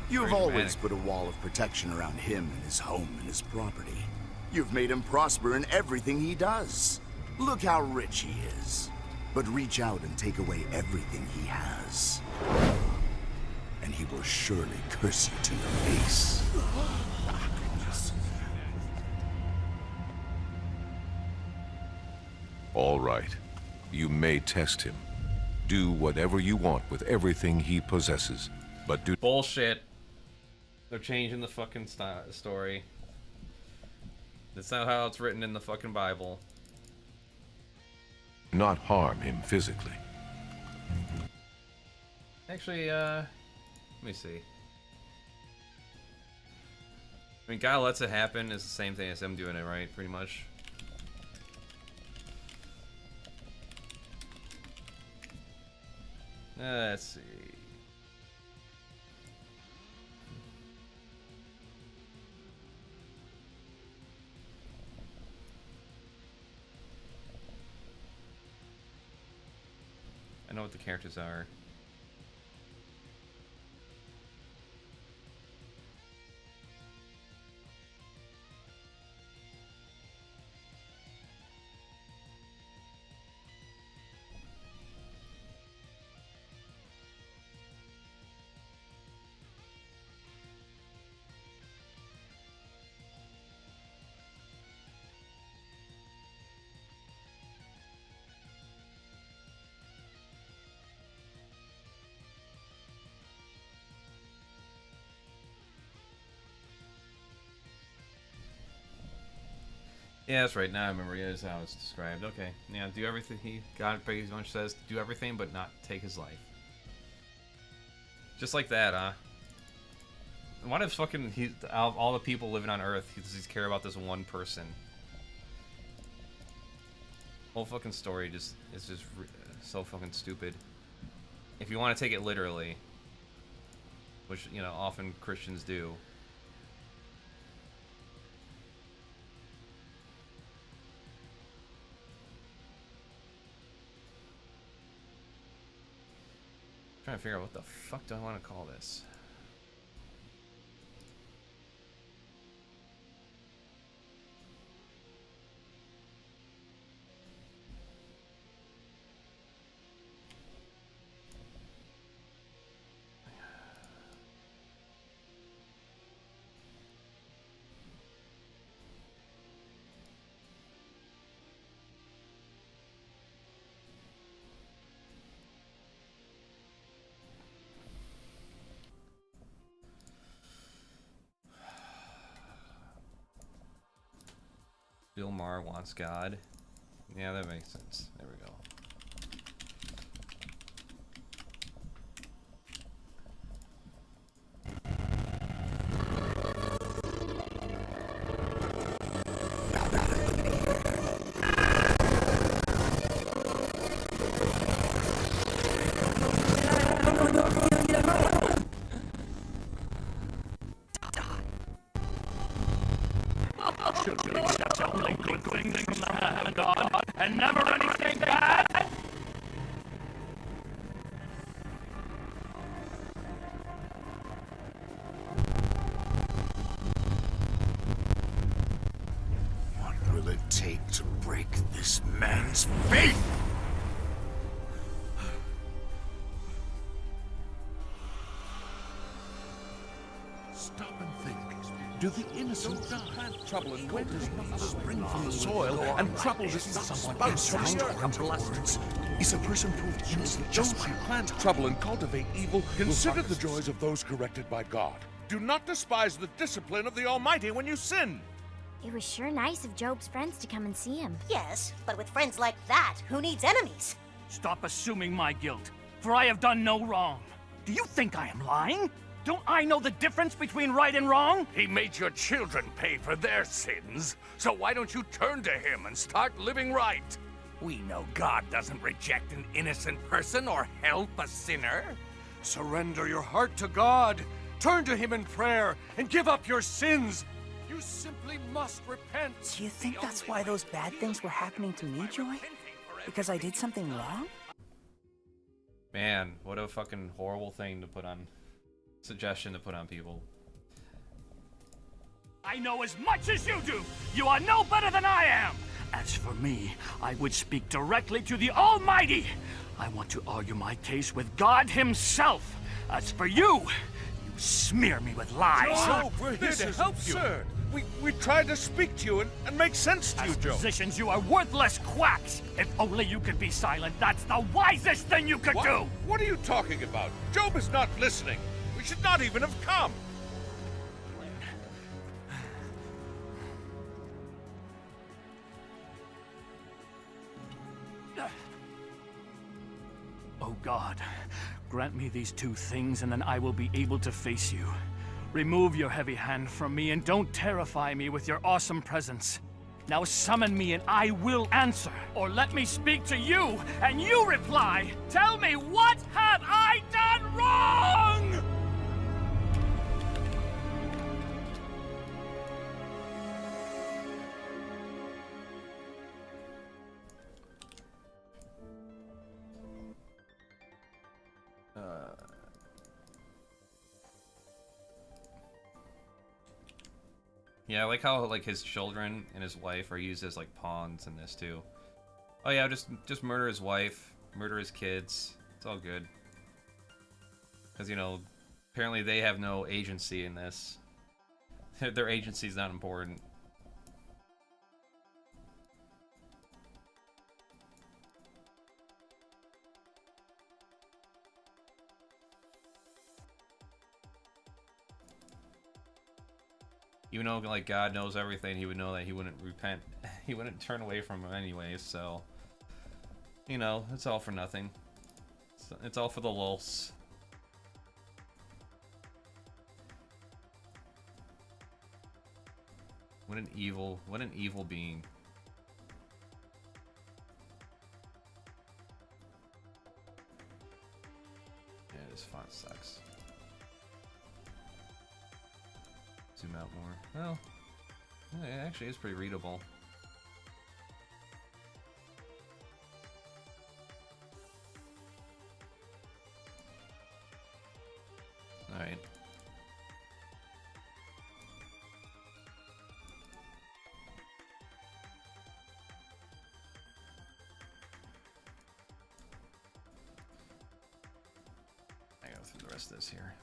You've always put a wall of protection around him and his home and his property. You've made him prosper in everything he does. Look how rich he is. But reach out and take away everything he has, and he will surely curse you to your face. All right. You may test him. Do whatever you want with everything he possesses, but do... Bullshit. They're changing the fucking story. That's not how it's written in the fucking Bible. not harm him physically. Actually, let me see. I mean, God lets it happen is the same thing as him doing it, right? Pretty much. Let's see. I know what the characters are. Yeah, that's right. Now I remember. Yeah, that's how it's described. Okay. Yeah, do everything God pretty much says. Do everything, but not take his life. Just like that, huh? And why does fucking out of all the people living on Earth, does he care about this one person? Whole fucking story is just so fucking stupid. If you want to take it literally, which you know often Christians do. Trying to figure out what the fuck do I want to call this. Bill Maher wants God. Yeah, that makes sense. There we go. Only good things from the hand of God, and never anything bad. What will it take to break this man's faith? Stop and think. Do the innocent die? Trouble and wind does not spring from the soil, and trouble does not spout from the earth. Is a person proved innocent just by plant trouble and cultivate evil? Consider the joys of those corrected by God. Do not despise the discipline of the Almighty when you sin. It was sure nice of Job's friends to come and see him. Yes, but with friends like that, who needs enemies? Stop assuming my guilt, for I have done no wrong. Do you think I am lying? Don't I know the difference between right and wrong? He made your children pay for their sins, so why don't you turn to him and start living right? We know God doesn't reject an innocent person or help a sinner. Surrender your heart to God, turn to him in prayer, and give up your sins. You simply must repent. Do you think that's why those bad things were happening to me, Joy? Because I did something wrong? Man, what a fucking horrible thing to put on. Suggestion to put on people. I know as much as you do. You are no better than I am. As for me, I would speak directly to the Almighty. I want to argue my case with God himself. As for you, you smear me with lies. Job, we're here to help you. We tried to speak to you and make sense to you, Job. As physicians, you are worthless quacks. If only you could be silent, that's the wisest thing you could do. What are you talking about? Job is not listening. We should not even have come. Oh God, grant me these two things and then I will be able to face you. Remove your heavy hand from me and don't terrify me with your awesome presence. Now summon me and I will answer. Or let me speak to you and you reply. Tell me, what have I done wrong? Yeah, I like how like his children and his wife are used as like pawns in this too. Oh yeah, just murder his wife, murder his kids. It's all good. Because you know, apparently they have no agency in this. Their agency is not important. Even though, like, God knows everything, he would know that he wouldn't repent. He wouldn't turn away from him anyways, so... You know, it's all for nothing. It's all for the lulz. What an evil being. Yeah, this font sucks. Zoom out more. Well, yeah, it actually is pretty readable. Alright. I go through the rest of this here.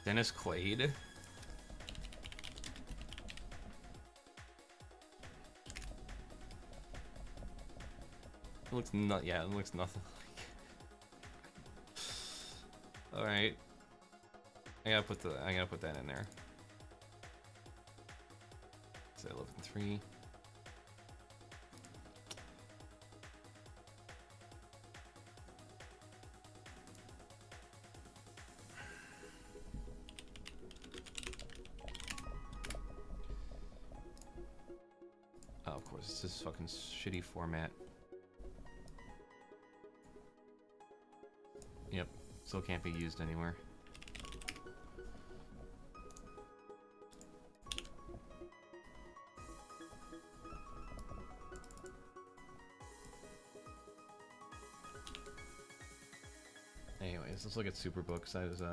Dennis Quaid. It looks not. Yeah, it looks nothing like. All right. I gotta put that in there. Say 11.3. Oh, of course, it's this fucking shitty format. Yep, still can't be used anywhere. Anyways, let's look at Superbooks. I was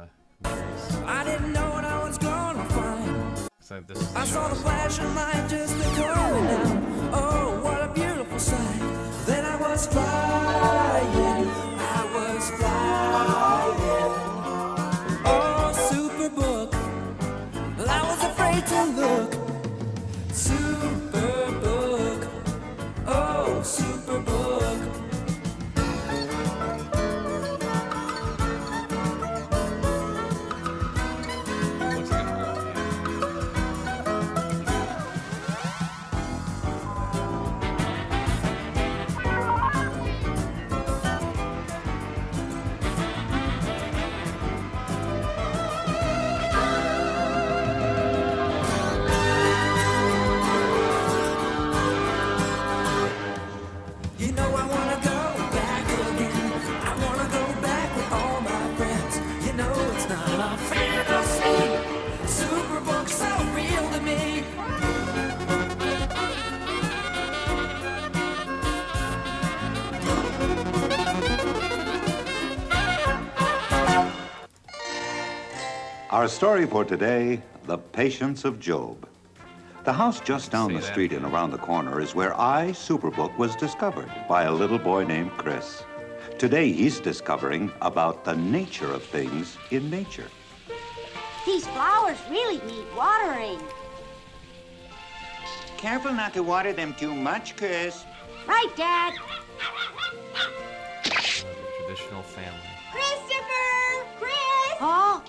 I didn't know what I was gonna find. I saw the flashing light just a coming down. Oh, what a beautiful sight. Then I was flying. I was flying. Oh, Superbook. Well, I was afraid to look. Superbook. Oh, Superbook. You know I wanna go back again. I wanna go back with all my friends. You know it's not a fantasy. Superbook's so real to me. Our story for today, The Patience of Job. The house just down the street and around the corner is where Superbook was discovered by a little boy named Chris. Today he's discovering about the nature of things in nature. These flowers really need watering. Careful not to water them too much, Chris. Right, Dad. Traditional family. Christopher! Chris! Oh?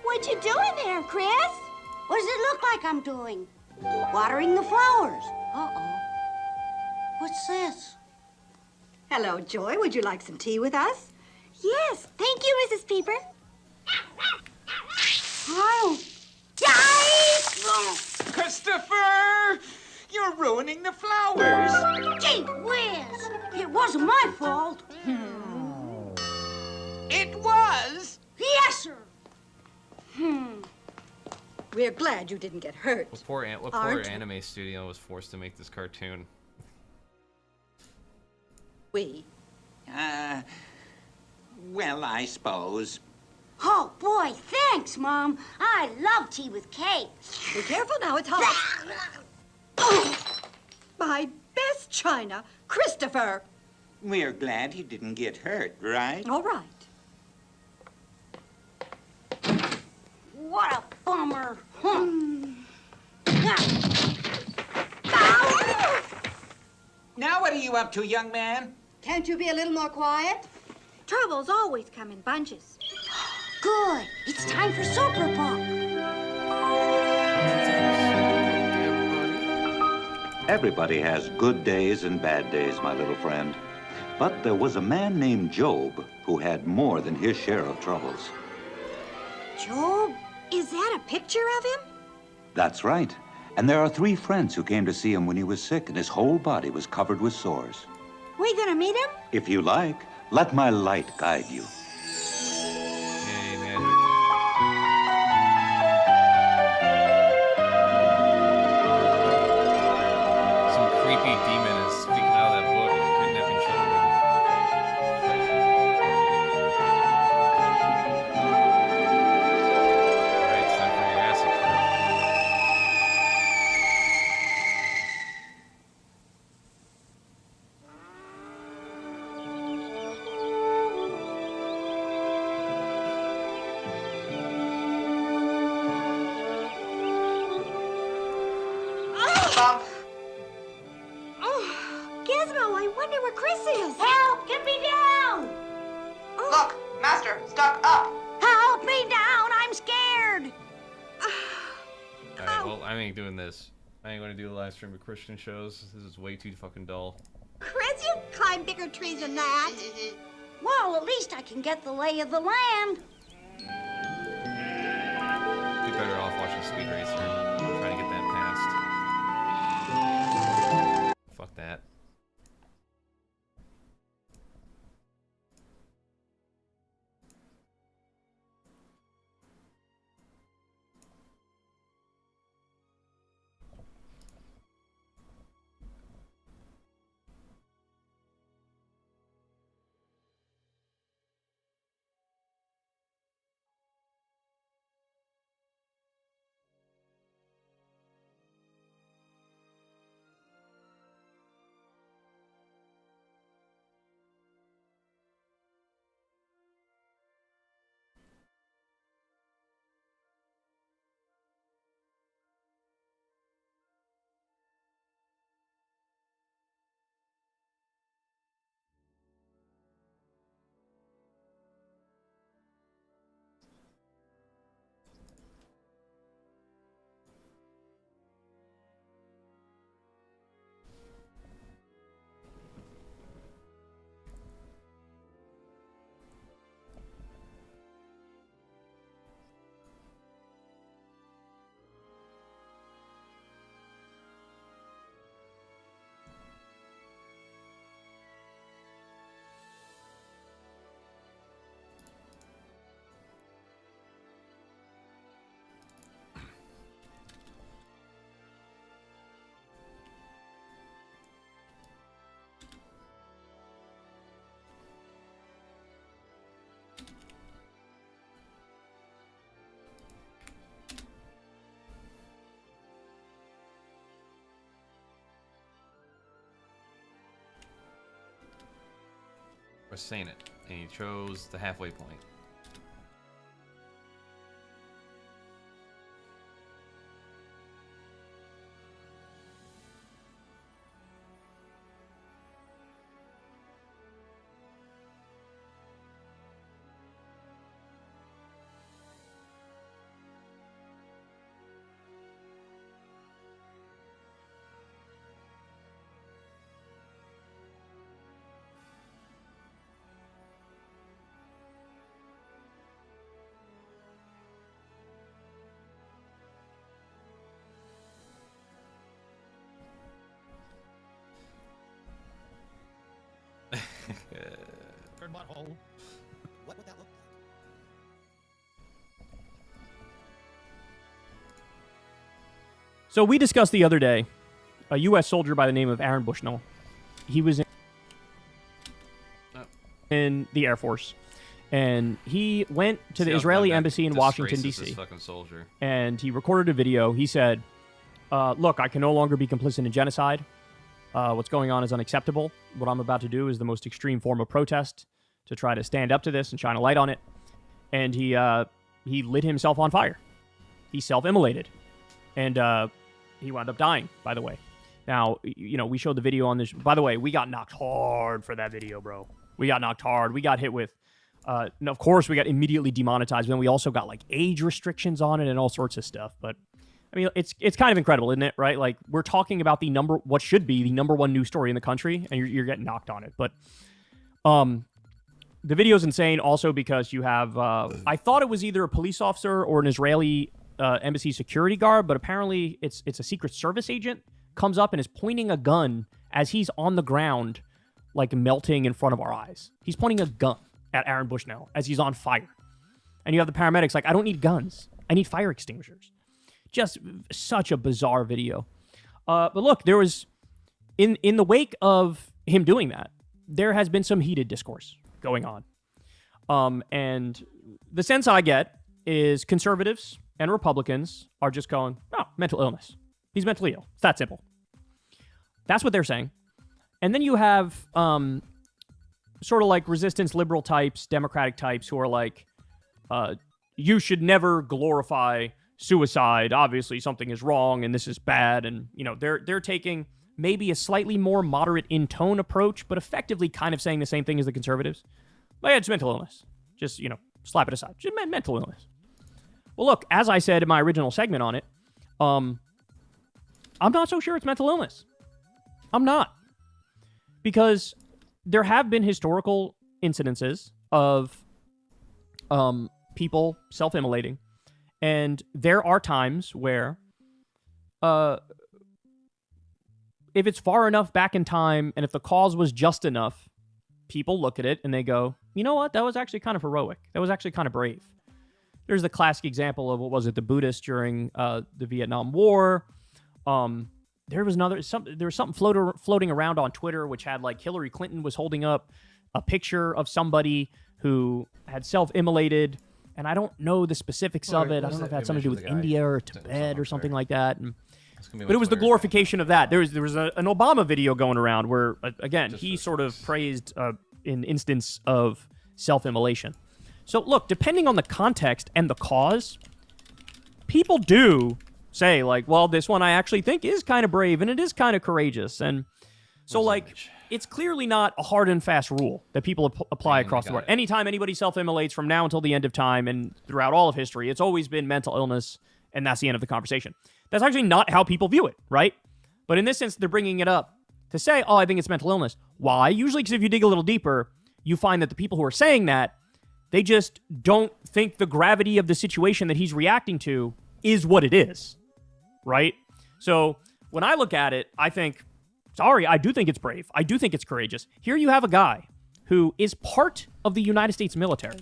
What you doing there, Chris? What does it look like I'm doing? Watering the flowers. Uh-oh. What's this? Hello, Joy. Would you like some tea with us? Yes, thank you, Mrs. Peeper. Oh. Yikes! Christopher! You're ruining the flowers. Gee whiz! It wasn't my fault. It was. Yes, sir. We're glad you didn't get hurt. What poor anime studio was forced to make this cartoon? We? Well, I suppose. Oh, boy, thanks, Mom. I love tea with cake. Be careful now, it's hot. My best china, Christopher. We're glad he didn't get hurt, right? All right. What a bummer. Now what are you up to, young man? Can't you be a little more quiet? Troubles always come in bunches. Good. It's time for Superbook. Everybody has good days and bad days, my little friend. But there was a man named Job who had more than his share of troubles. Job? Is that a picture of him? That's right. And there are 3 friends who came to see him when he was sick and his whole body was covered with sores. We gonna meet him? If you like, let my light guide you. Yay, magic. Some creepy demon is speaking out of that book, kidnapping children. Alright, it's time for your acid trip. Bump. Oh, Gizmo, I wonder where Chris is. Help! Get me down! Look, Master, stuck up. Help me down! I'm scared. Alright, well, I ain't doing this. I ain't gonna do a live stream of Christian shows. This is way too fucking dull. Chris, you climb bigger trees than that. Well, at least I can get the lay of the land. Be better off watching Speed Racer. Trying to get that passed. Fuck that. Was saying it, and he chose the halfway point. Third butthole. What would that look like? So we discussed the other day a U.S. soldier by the name of Aaron Bushnell. He was in the Air Force, and he went to the Israeli embassy in Washington, D.C. Fucking soldier. And he recorded a video. He said, look, I can no longer be complicit in genocide. What's going on is unacceptable. What I'm about to do is the most extreme form of protest to try to stand up to this and shine a light on it. And he lit himself on fire. He self-immolated. And he wound up dying, by the way. Now, you know, we showed the video on this. By the way, we got knocked hard for that video, bro. We got knocked hard. We got hit with, and of course, we got immediately demonetized. Then we also got, like, age restrictions on it and all sorts of stuff. But I mean, it's kind of incredible, isn't it? Right? Like, we're talking about what should be the #1 news story in the country, and you're getting knocked on it. But the video's insane also because you have, I thought it was either a police officer or an Israeli embassy security guard, but apparently it's a Secret Service agent, comes up and is pointing a gun as he's on the ground, like melting in front of our eyes. He's pointing a gun at Aaron Bushnell as he's on fire. And you have the paramedics like, I don't need guns. I need fire extinguishers. Just such a bizarre video. But look, there was, in the wake of him doing that, there has been some heated discourse going on. And the sense I get is conservatives and Republicans are just going, oh, mental illness. He's mentally ill. It's that simple. That's what they're saying. And then you have sort of like resistance liberal types, Democratic types who are like, you should never glorify suicide. Obviously, something is wrong and this is bad. And, you know, they're taking maybe a slightly more moderate in tone approach, but effectively kind of saying the same thing as the conservatives. But yeah, it's mental illness. Just, you know, slap it aside. Just mental illness. Well, look, as I said in my original segment on it, I'm not so sure it's mental illness. I'm not. Because there have been historical incidences of people self-immolating. And there are times where if it's far enough back in time and if the cause was just enough, people look at it and they go, you know what? That was actually kind of heroic. That was actually kind of brave. There's the classic example of, what was it, the Buddhists during the Vietnam War. There was something floating around on Twitter which had like Hillary Clinton was holding up a picture of somebody who had self-immolated, and I don't know the specifics of it. I don't know if it had something to do with India or Tibet or something like that. But it was the glorification of that. There was an Obama video going around where, again, he sort of praised an instance of self-immolation. So look, depending on the context and the cause, people do say like, well, this one I actually think is kind of brave and it is kind of courageous. And so like, it's clearly not a hard and fast rule that people apply across the board. Anytime anybody self-immolates from now until the end of time and throughout all of history, it's always been mental illness, and that's the end of the conversation. That's actually not how people view it, right? But in this sense, they're bringing it up to say, oh, I think it's mental illness. Why? Usually because if you dig a little deeper, you find that the people who are saying that, they just don't think the gravity of the situation that he's reacting to is what it is, right? So when I look at it, I think, sorry, I do think it's brave. I do think it's courageous. Here you have a guy who is part of the United States military.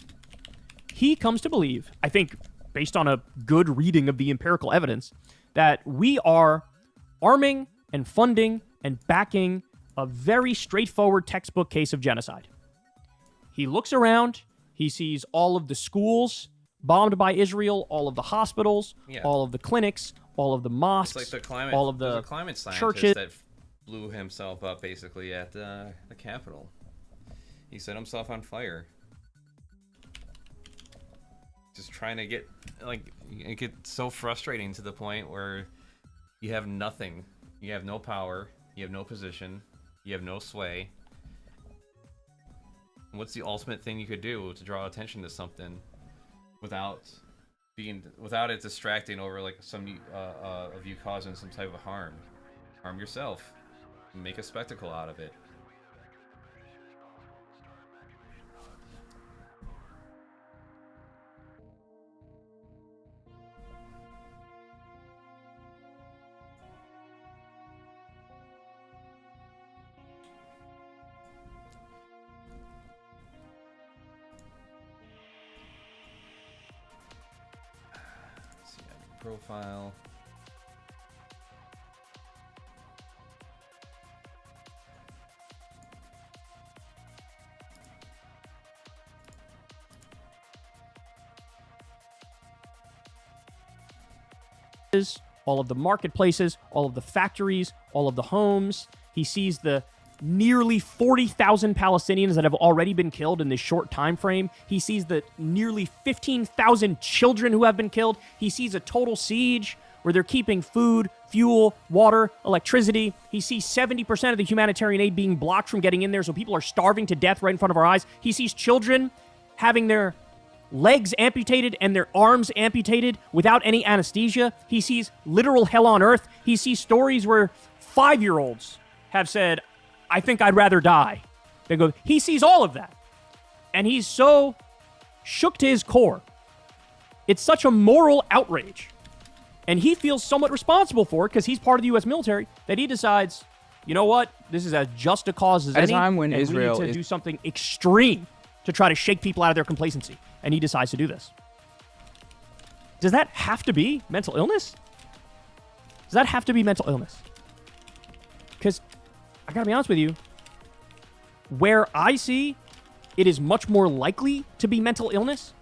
He comes to believe, I think, based on a good reading of the empirical evidence, that we are arming and funding and backing a very straightforward textbook case of genocide. He looks around, he sees all of the schools bombed by Israel, all of the hospitals, all of the clinics, all of the mosques, it's like the climate, all of the climate scientist churches. That blew himself up basically at the Capitol. He set himself on fire. Just trying to get, like, it gets so frustrating to the point where you have nothing. You have no power. You have no position. You have no sway. What's the ultimate thing you could do to draw attention to something without it distracting over like some of you causing some type of harm? Harm yourself. Make a spectacle out of it. Profile. All of the marketplaces, all of the factories, all of the homes. He sees the nearly 40,000 Palestinians that have already been killed in this short time frame. He sees the nearly 15,000 children who have been killed. He sees a total siege where they're keeping food, fuel, water, electricity. He sees 70% of the humanitarian aid being blocked from getting in there, so people are starving to death right in front of our eyes. He sees children having their legs amputated and their arms amputated without any anesthesia. He sees literal hell on earth. He sees stories where 5-year-olds have said, I think I'd rather die. They go, he sees all of that. And he's so shook to his core. It's such a moral outrage. And he feels somewhat responsible for it because he's part of the U.S. military that he decides, you know what? This is as just a cause as At a any. time when and Israel we need to do something extreme to try to shake people out of their complacency. And he decides to do this. Does that have to be mental illness? Does that have to be mental illness? Because I gotta be honest with you, where I see it is much more likely to be mental illness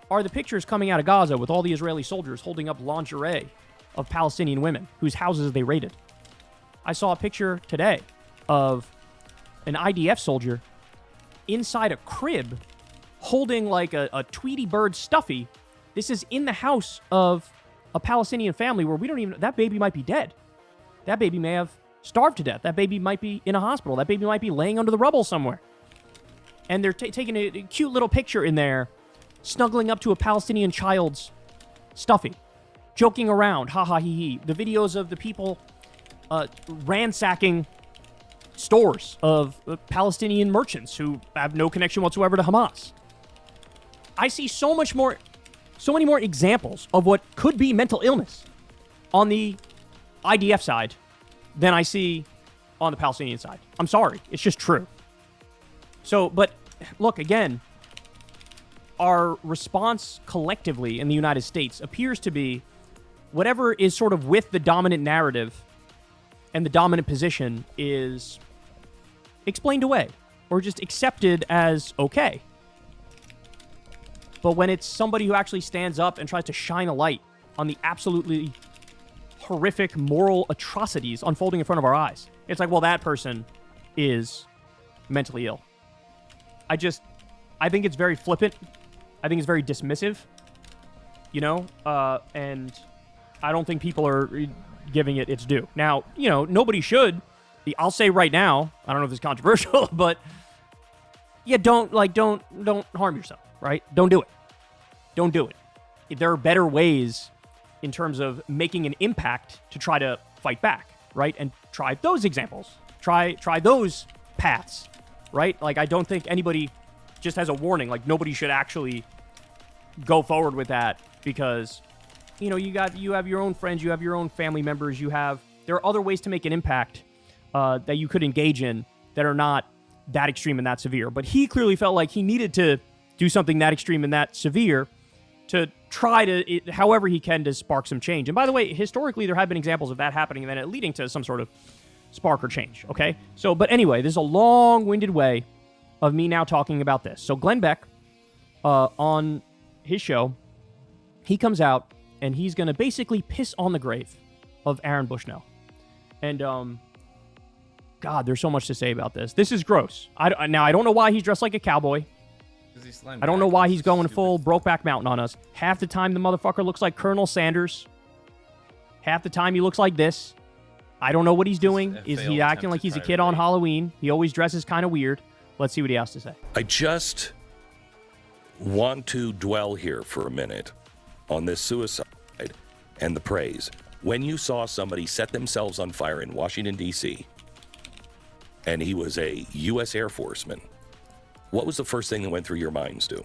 are the pictures coming out of Gaza with all the Israeli soldiers holding up lingerie of Palestinian women whose houses they raided. I saw a picture today of an IDF soldier inside a crib holding like a Tweety Bird stuffy. This is in the house of a Palestinian family where we don't even, that baby might be dead. That baby may have starved to death. That baby might be in a hospital. That baby might be laying under the rubble somewhere. And they're taking a cute little picture in there, snuggling up to a Palestinian child's stuffy, joking around, ha ha he he. The videos of the people ransacking stores of Palestinian merchants who have no connection whatsoever to Hamas. I see so many more examples of what could be mental illness on the IDF side than I see on the Palestinian side. I'm sorry. It's just true. So, but look, again, our response collectively in the United States appears to be whatever is sort of with the dominant narrative and the dominant position is explained away or just accepted as okay. But when it's somebody who actually stands up and tries to shine a light on the absolutely horrific moral atrocities unfolding in front of our eyes, it's like, well, that person is mentally ill. I think it's very flippant. I think it's very dismissive, you know, and I don't think people are giving it its due. Now, you know, nobody should. I'll say right now, I don't know if it's controversial, but yeah, don't harm yourself, right? Don't do it. Don't do it. There are better ways in terms of making an impact to try to fight back, right? And try those examples. Try those paths, right? Like, I don't think anybody, just as a warning, like, nobody should actually go forward with that because, you know, you have your own friends, you have your own family members, there are other ways to make an impact that you could engage in that are not that extreme and that severe. But he clearly felt like he needed to do something that extreme and that severe to try to, however he can, to spark some change. And by the way, historically, there have been examples of that happening and then it leading to some sort of spark or change, okay? So, but anyway, this is a long-winded way of me now talking about this. So Glenn Beck, on his show, he comes out and he's going to basically piss on the grave of Aaron Bushnell. And, God, there's so much to say about this. This is gross. Now, I don't know why he's dressed like a cowboy. I don't know why he's going full Brokeback Mountain on us. Half the time, the motherfucker looks like Colonel Sanders. Half the time, he looks like this. I don't know what he's doing. Is he acting like he's a kid on Halloween? He always dresses kind of weird. Let's see what he has to say. I just want to dwell here for a minute on this suicide and the praise. When you saw somebody set themselves on fire in Washington, D.C., and he was a U.S. Air Forceman, what was the first thing that went through your mind, Stu?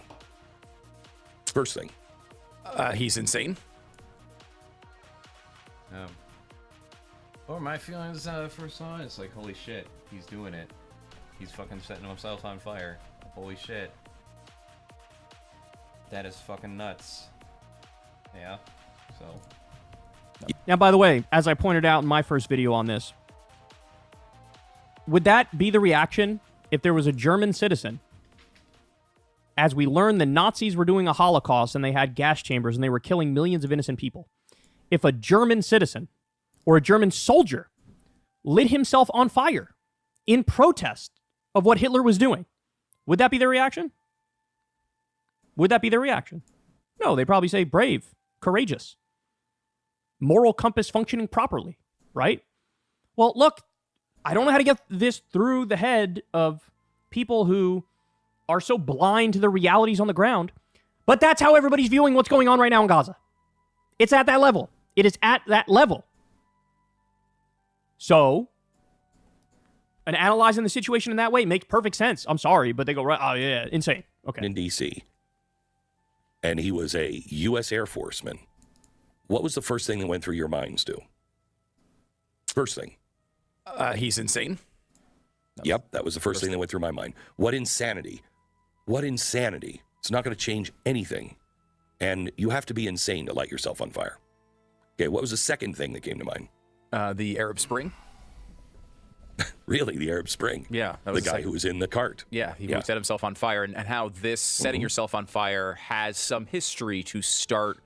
First thing. He's insane. What were my feelings first saw it? It's like, holy shit, he's doing it. He's fucking setting himself on fire. Holy shit. That is fucking nuts. Yeah, so. Now, by the way, as I pointed out in my first video on this, would that be the reaction if there was a German citizen? As we learned, the Nazis were doing a Holocaust and they had gas chambers and they were killing millions of innocent people. If a German citizen or a German soldier lit himself on fire in protest of what Hitler was doing, would that be their reaction? Would that be their reaction? No, they'd probably say brave, courageous, moral compass functioning properly, right? Well, look, I don't know how to get this through the head of people who are so blind to the realities on the ground, but that's how everybody's viewing what's going on right now in Gaza. It's at that level. It is at that level. So, and analyzing the situation in that way makes perfect sense. I'm sorry, but they go, right, oh yeah, insane. Okay. In D.C., and he was a U.S. Air Forceman. What was the first thing that went through your mind, Stu? First thing. He's insane. Yep, that was the first thing that went through my mind. What insanity. What insanity. It's not going to change anything. And you have to be insane to light yourself on fire. Okay, what was the second thing that came to mind? The Arab Spring. Really, the Arab Spring? Yeah. The guy who was in the cart. Yeah, he set himself on fire. And how this setting yourself on fire has some history to start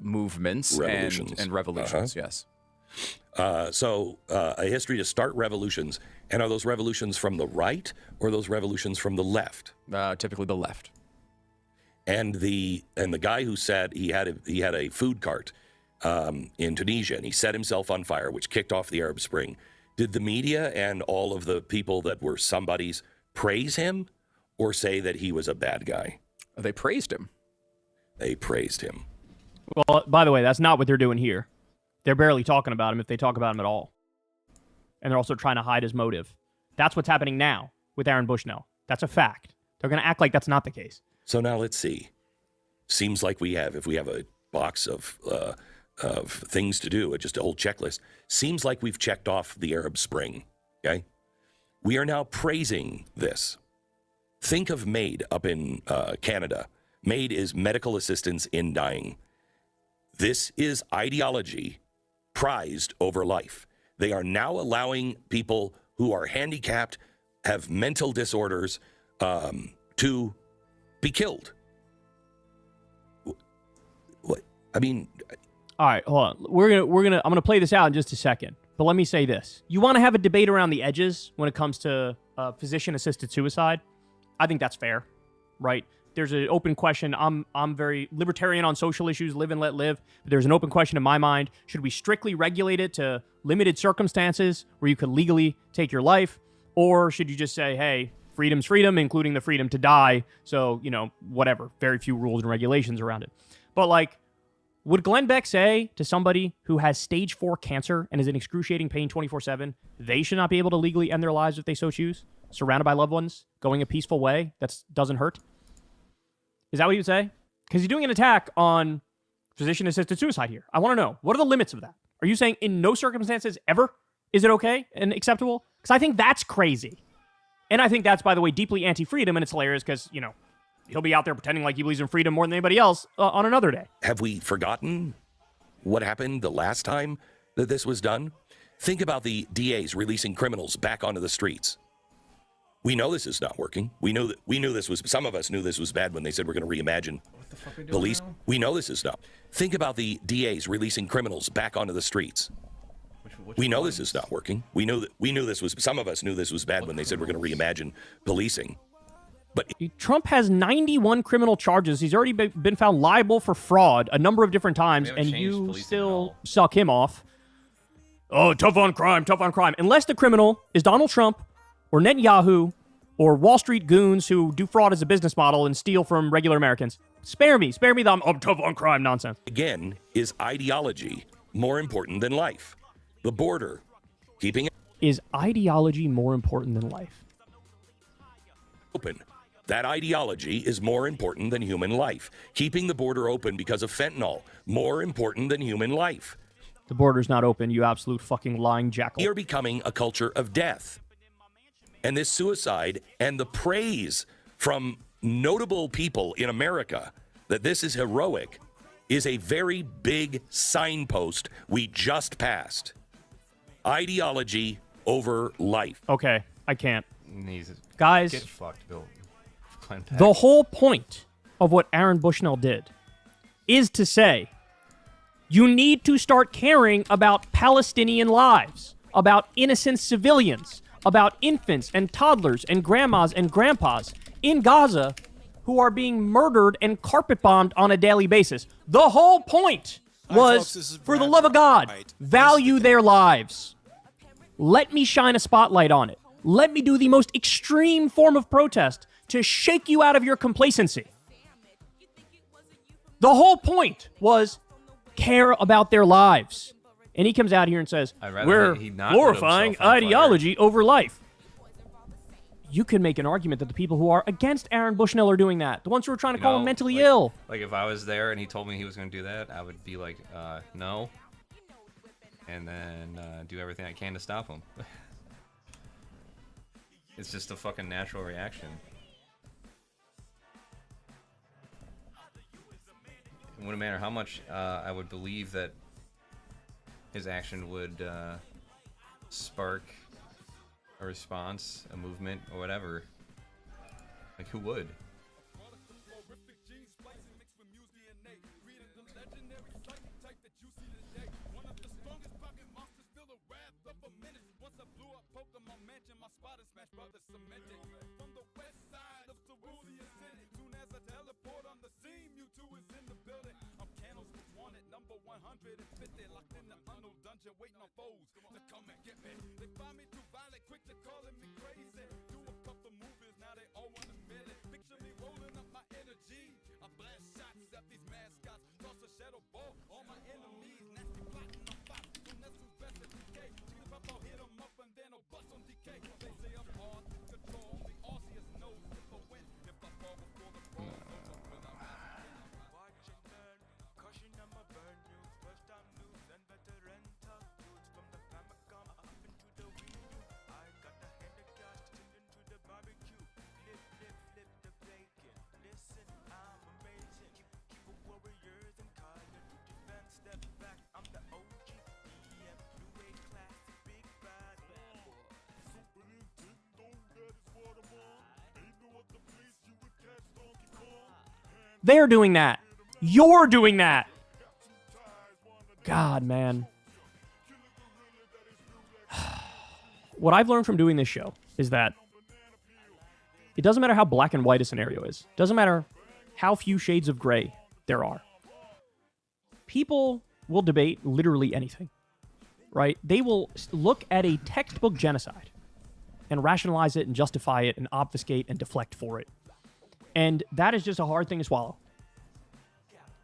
movements and revolutions, yes. So a history to start revolutions. And are those revolutions from the right or those revolutions from the left? Typically the left. And the guy who said he had a food cart, in Tunisia, and he set himself on fire, which kicked off the Arab Spring. Did the media and all of the people that were somebodies praise him or say that he was a bad guy? They praised him. They praised him. Well, by the way, that's not what they're doing here. They're barely talking about him, if they talk about him at all. And they're also trying to hide his motive. That's what's happening now with Aaron Bushnell. That's a fact. They're going to act like that's not the case. So now let's see. Seems like if we have a box of things to do, just a whole checklist, seems like we've checked off the Arab Spring, okay? We are now praising this. Think of MAID up in Canada. MAID is medical assistance in dying. This is ideology prized over life. They are now allowing people who are handicapped, have mental disorders, to be killed. What? I mean, all right, hold on. I'm gonna play this out in just a second. But let me say this: you want to have a debate around the edges when it comes to physician-assisted suicide? I think that's fair, right? There's an open question. I'm very libertarian on social issues, live and let live. But there's an open question in my mind: should we strictly regulate it to limited circumstances where you could legally take your life, or should you just say, hey, freedom's freedom, including the freedom to die? So whatever, very few rules and regulations around it. But like, would Glenn Beck say to somebody who has stage 4 cancer and is in excruciating pain 24/7, they should not be able to legally end their lives if they so choose, surrounded by loved ones, going a peaceful way that doesn't hurt? Is that what he would say? Because he's doing an attack on physician-assisted suicide here. I want to know, what are the limits of that? Are you saying in no circumstances ever is it okay and acceptable? Because I think that's crazy. And I think that's, by the way, deeply anti-freedom, and it's hilarious because, he'll be out there pretending like he believes in freedom more than anybody else on another day. Have we forgotten what happened the last time that this was done? Think about the DAs releasing criminals back onto the streets. We know this is not working. Some of us knew this was bad when they said we're going to reimagine police. Now? We know this is not. Think about the DAs releasing criminals back onto the streets. We know this is not working. Some of us knew this was bad when they said we're going to reimagine policing. But Trump has 91 criminal charges. He's already been found liable for fraud a number of different times, and you still suck him off. Oh, tough on crime. Unless the criminal is Donald Trump or Netanyahu or Wall Street goons who do fraud as a business model and steal from regular Americans. Spare me the I'm tough on crime nonsense. Again, is ideology more important than life? The border, keeping it is ideology more important than life? Open. That ideology is more important than human life. Keeping the border open because of fentanyl, more important than human life. The border's not open, you absolute fucking lying jackal. We are becoming a culture of death. And this suicide and the praise from notable people in America that this is heroic is a very big signpost we just passed. Ideology over life. Okay, I can't. Get Guys, fucked, Bill. The whole point of what Aaron Bushnell did is to say, you need to start caring about Palestinian lives, about innocent civilians, about infants and toddlers and grandmas and grandpas in Gaza who are being murdered and carpet bombed on a daily basis. The whole point was, for the love of God, value their lives. Let me shine a spotlight on it. Let me do the most extreme form of protest to shake you out of your complacency. The whole point was care about their lives. And he comes out here and says, we're glorifying ideology over life. You can make an argument that the people who are against Aaron Bushnell are doing that. The ones who are trying to call him mentally ill. Like, if I was there and he told me he was going to do that, I would be like, no. And then do everything I can to stop him. It's just a fucking natural reaction. It wouldn't matter how much I would believe that his action would spark a response, a movement, or whatever. Like, who would? 150 locked in the unknown dungeon, waiting on foes to come and get me. They find me too violent, quick to calling me crazy. Do a couple movies, now they all want a million. Picture me rolling up my energy. I blast shots at these mascots, toss a shadow ball on my enemies. Nasty plotting on Fox, so that's who's best at DK. Chicken pop, I'll hit 'em up and then I'll bust on DK. They say I'm hard to control, the Aussiest knows if I win. If I fall before the ball, watch it turn, caution I'ma burn you. First time news and veteran tough dudes from the Famicom up into the Wii U. I got the hand of God sticking to the barbecue. Flip, flip, flip the bacon. Listen, I'm amazing. Keep warriors and Call of Duty fans step back. I'm the OG DM, new age classic, big bad boy. Super Nintendo, that is what I'm on. Ain't no other place you would catch Donkey Kong. They're doing that. You're doing that. God, man. What I've learned from doing this show is that it doesn't matter how black and white a scenario is. It doesn't matter how few shades of gray there are. People will debate literally anything, right? They will look at a textbook genocide and rationalize it and justify it and obfuscate and deflect for it. And that is just a hard thing to swallow.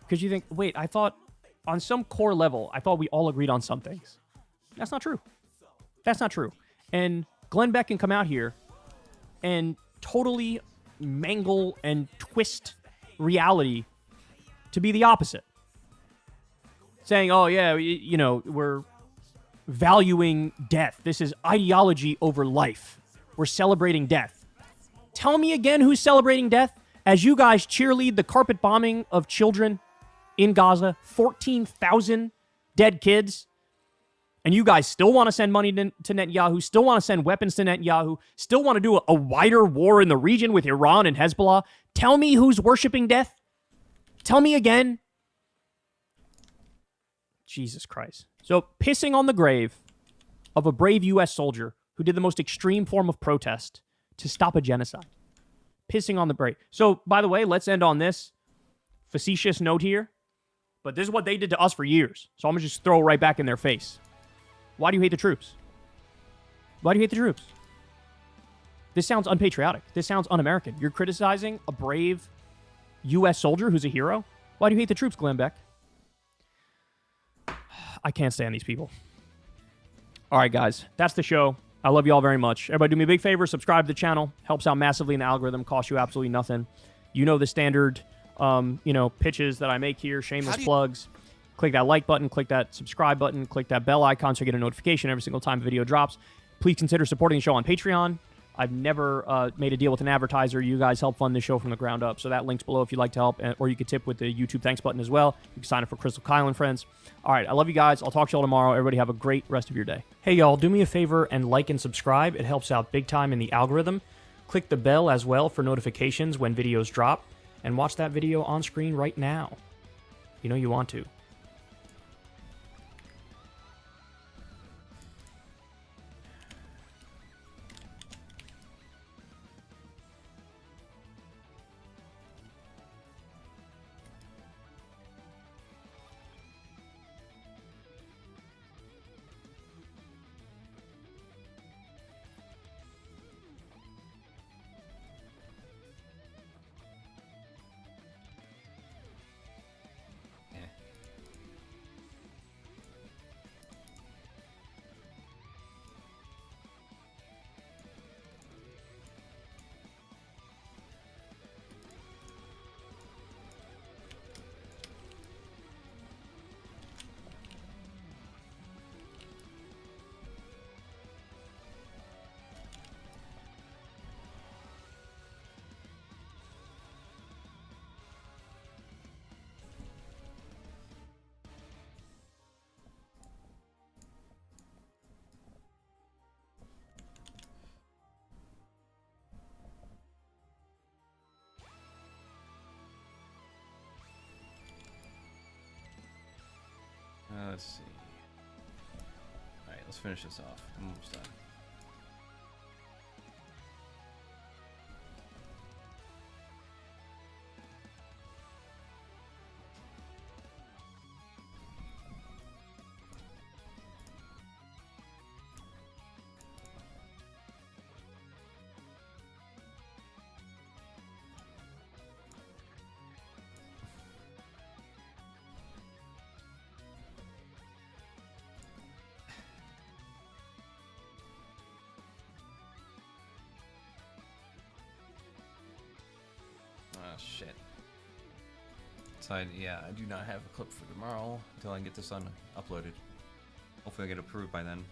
Because you think, wait, I thought on some core level, I thought we all agreed on some things. That's not true. That's not true. And Glenn Beck can come out here and totally mangle and twist reality to be the opposite. Saying, oh yeah, you know, we're valuing death. This is ideology over life. We're celebrating death. Tell me again who's celebrating death as you guys cheerlead the carpet bombing of children in Gaza, 14,000 dead kids, and you guys still want to send money to Netanyahu, still want to send weapons to Netanyahu, still want to do a wider war in the region with Iran and Hezbollah. Tell me who's worshiping death. Tell me again. Jesus Christ. So, pissing on the grave of a brave U.S. soldier who did the most extreme form of protest to stop a genocide. Pissing on the brave. So, by the way, let's end on this facetious note here. But this is what they did to us for years. So I'm going to just throw it right back in their face. Why do you hate the troops? Why do you hate the troops? This sounds unpatriotic. This sounds un-American. You're criticizing a brave U.S. soldier who's a hero? Why do you hate the troops, Glenn Beck? I can't stand these people. All right, guys. That's the show. I love you all very much. Everybody do me a big favor. Subscribe to the channel. Helps out massively in the algorithm. Costs you absolutely nothing. You know the standard pitches that I make here, shameless plugs. Click that like button, click that subscribe button, click that bell icon so you get a notification every single time a video drops. Please consider supporting the show on Patreon. I've never made a deal with an advertiser. You guys help fund the show from the ground up. So that link's below if you'd like to help, or you could tip with the YouTube thanks button as well. You can sign up for Crystal Kyle and Friends. All right, I love you guys. I'll talk to y'all tomorrow. Everybody have a great rest of your day. Hey, y'all, do me a favor and like and subscribe. It helps out big time in the algorithm. Click the bell as well for notifications when videos drop. And watch that video on screen right now. You know you want to. Let's see. Alright, let's finish this off. I'm almost done. shit. So yeah, I do not have a clip for tomorrow until I can get this uploaded. Hopefully I get approved by then.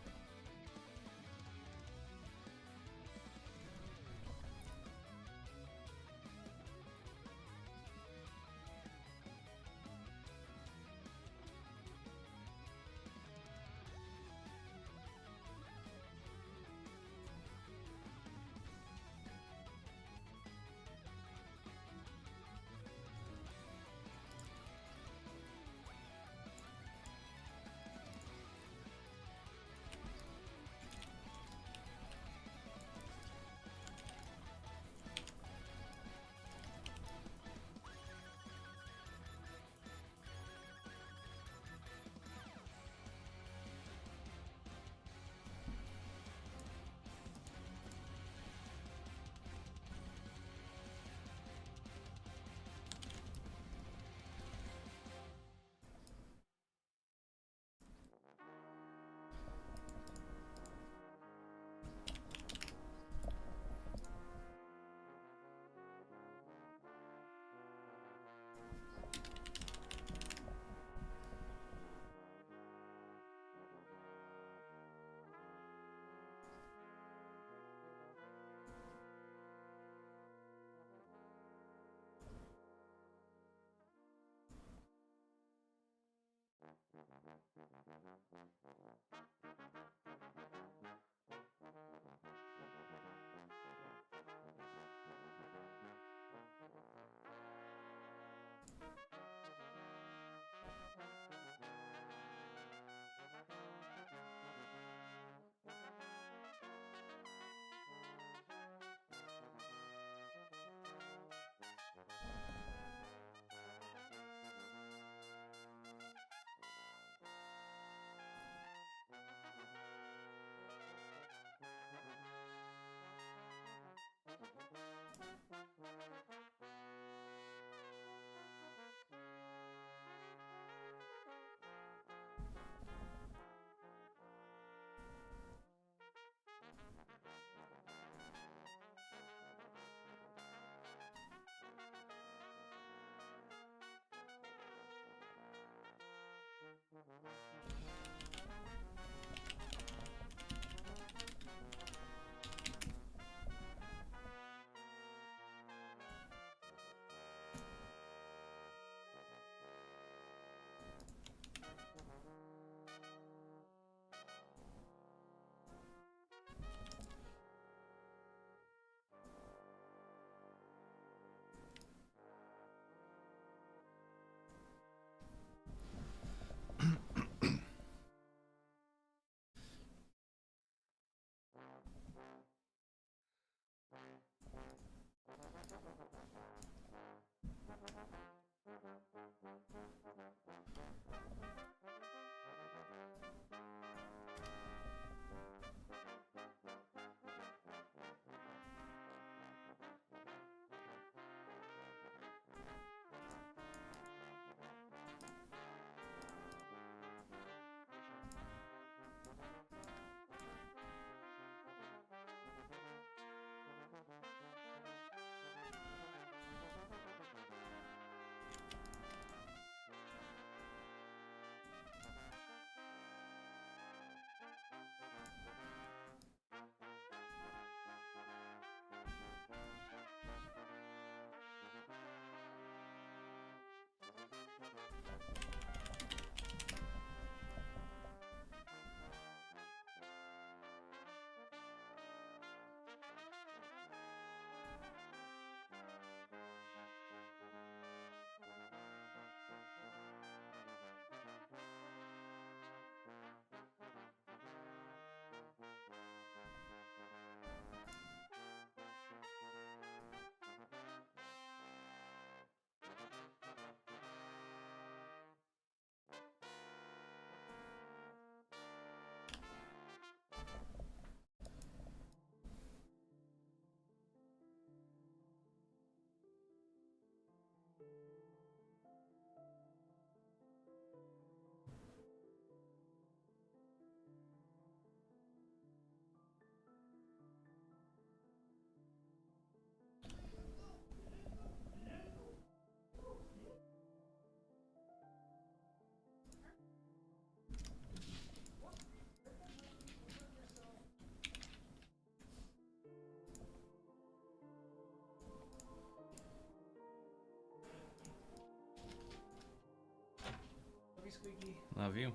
Love you.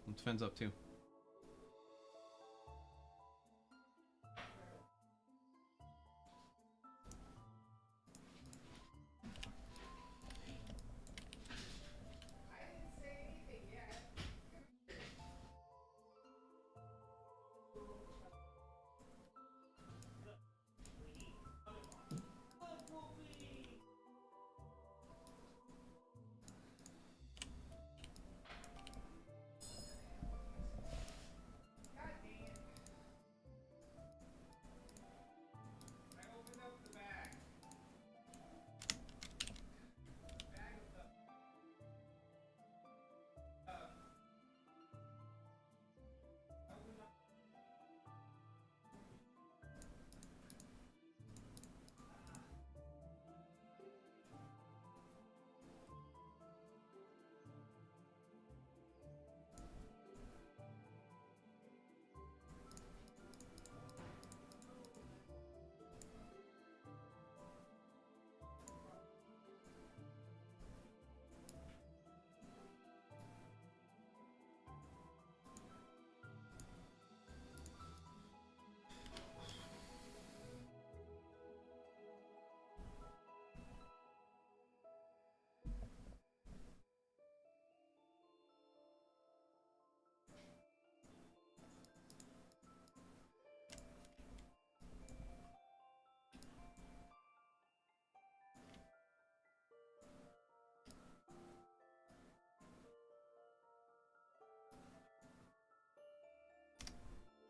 What's Finn's up to?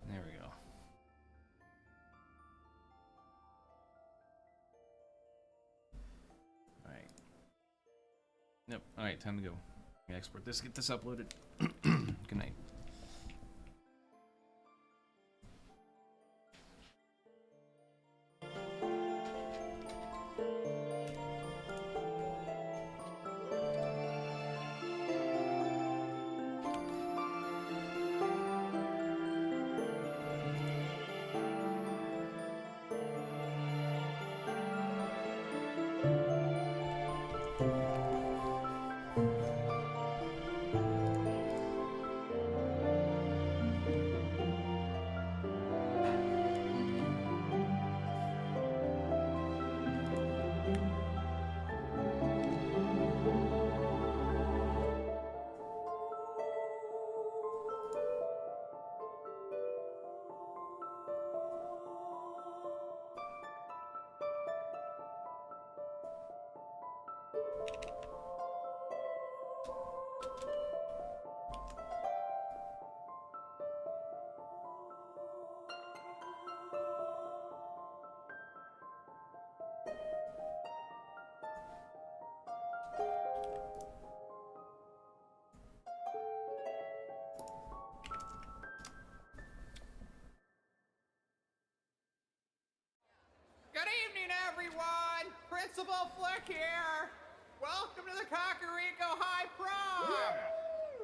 There we go. Alright. Yep, alright, time to go. Export this, get this uploaded. Good night. Good evening, everyone! Principal Flick here! Welcome to the Kakariko High Prom!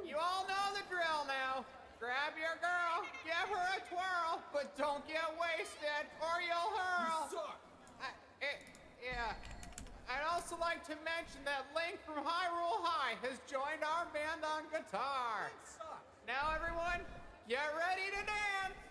You all know the drill now. Grab your girl, give her a twirl, but don't get wasted or you'll hurl. You suck! Yeah. I'd also like to mention that Link from Hyrule High has joined our band on guitar. Now everyone, get ready to dance!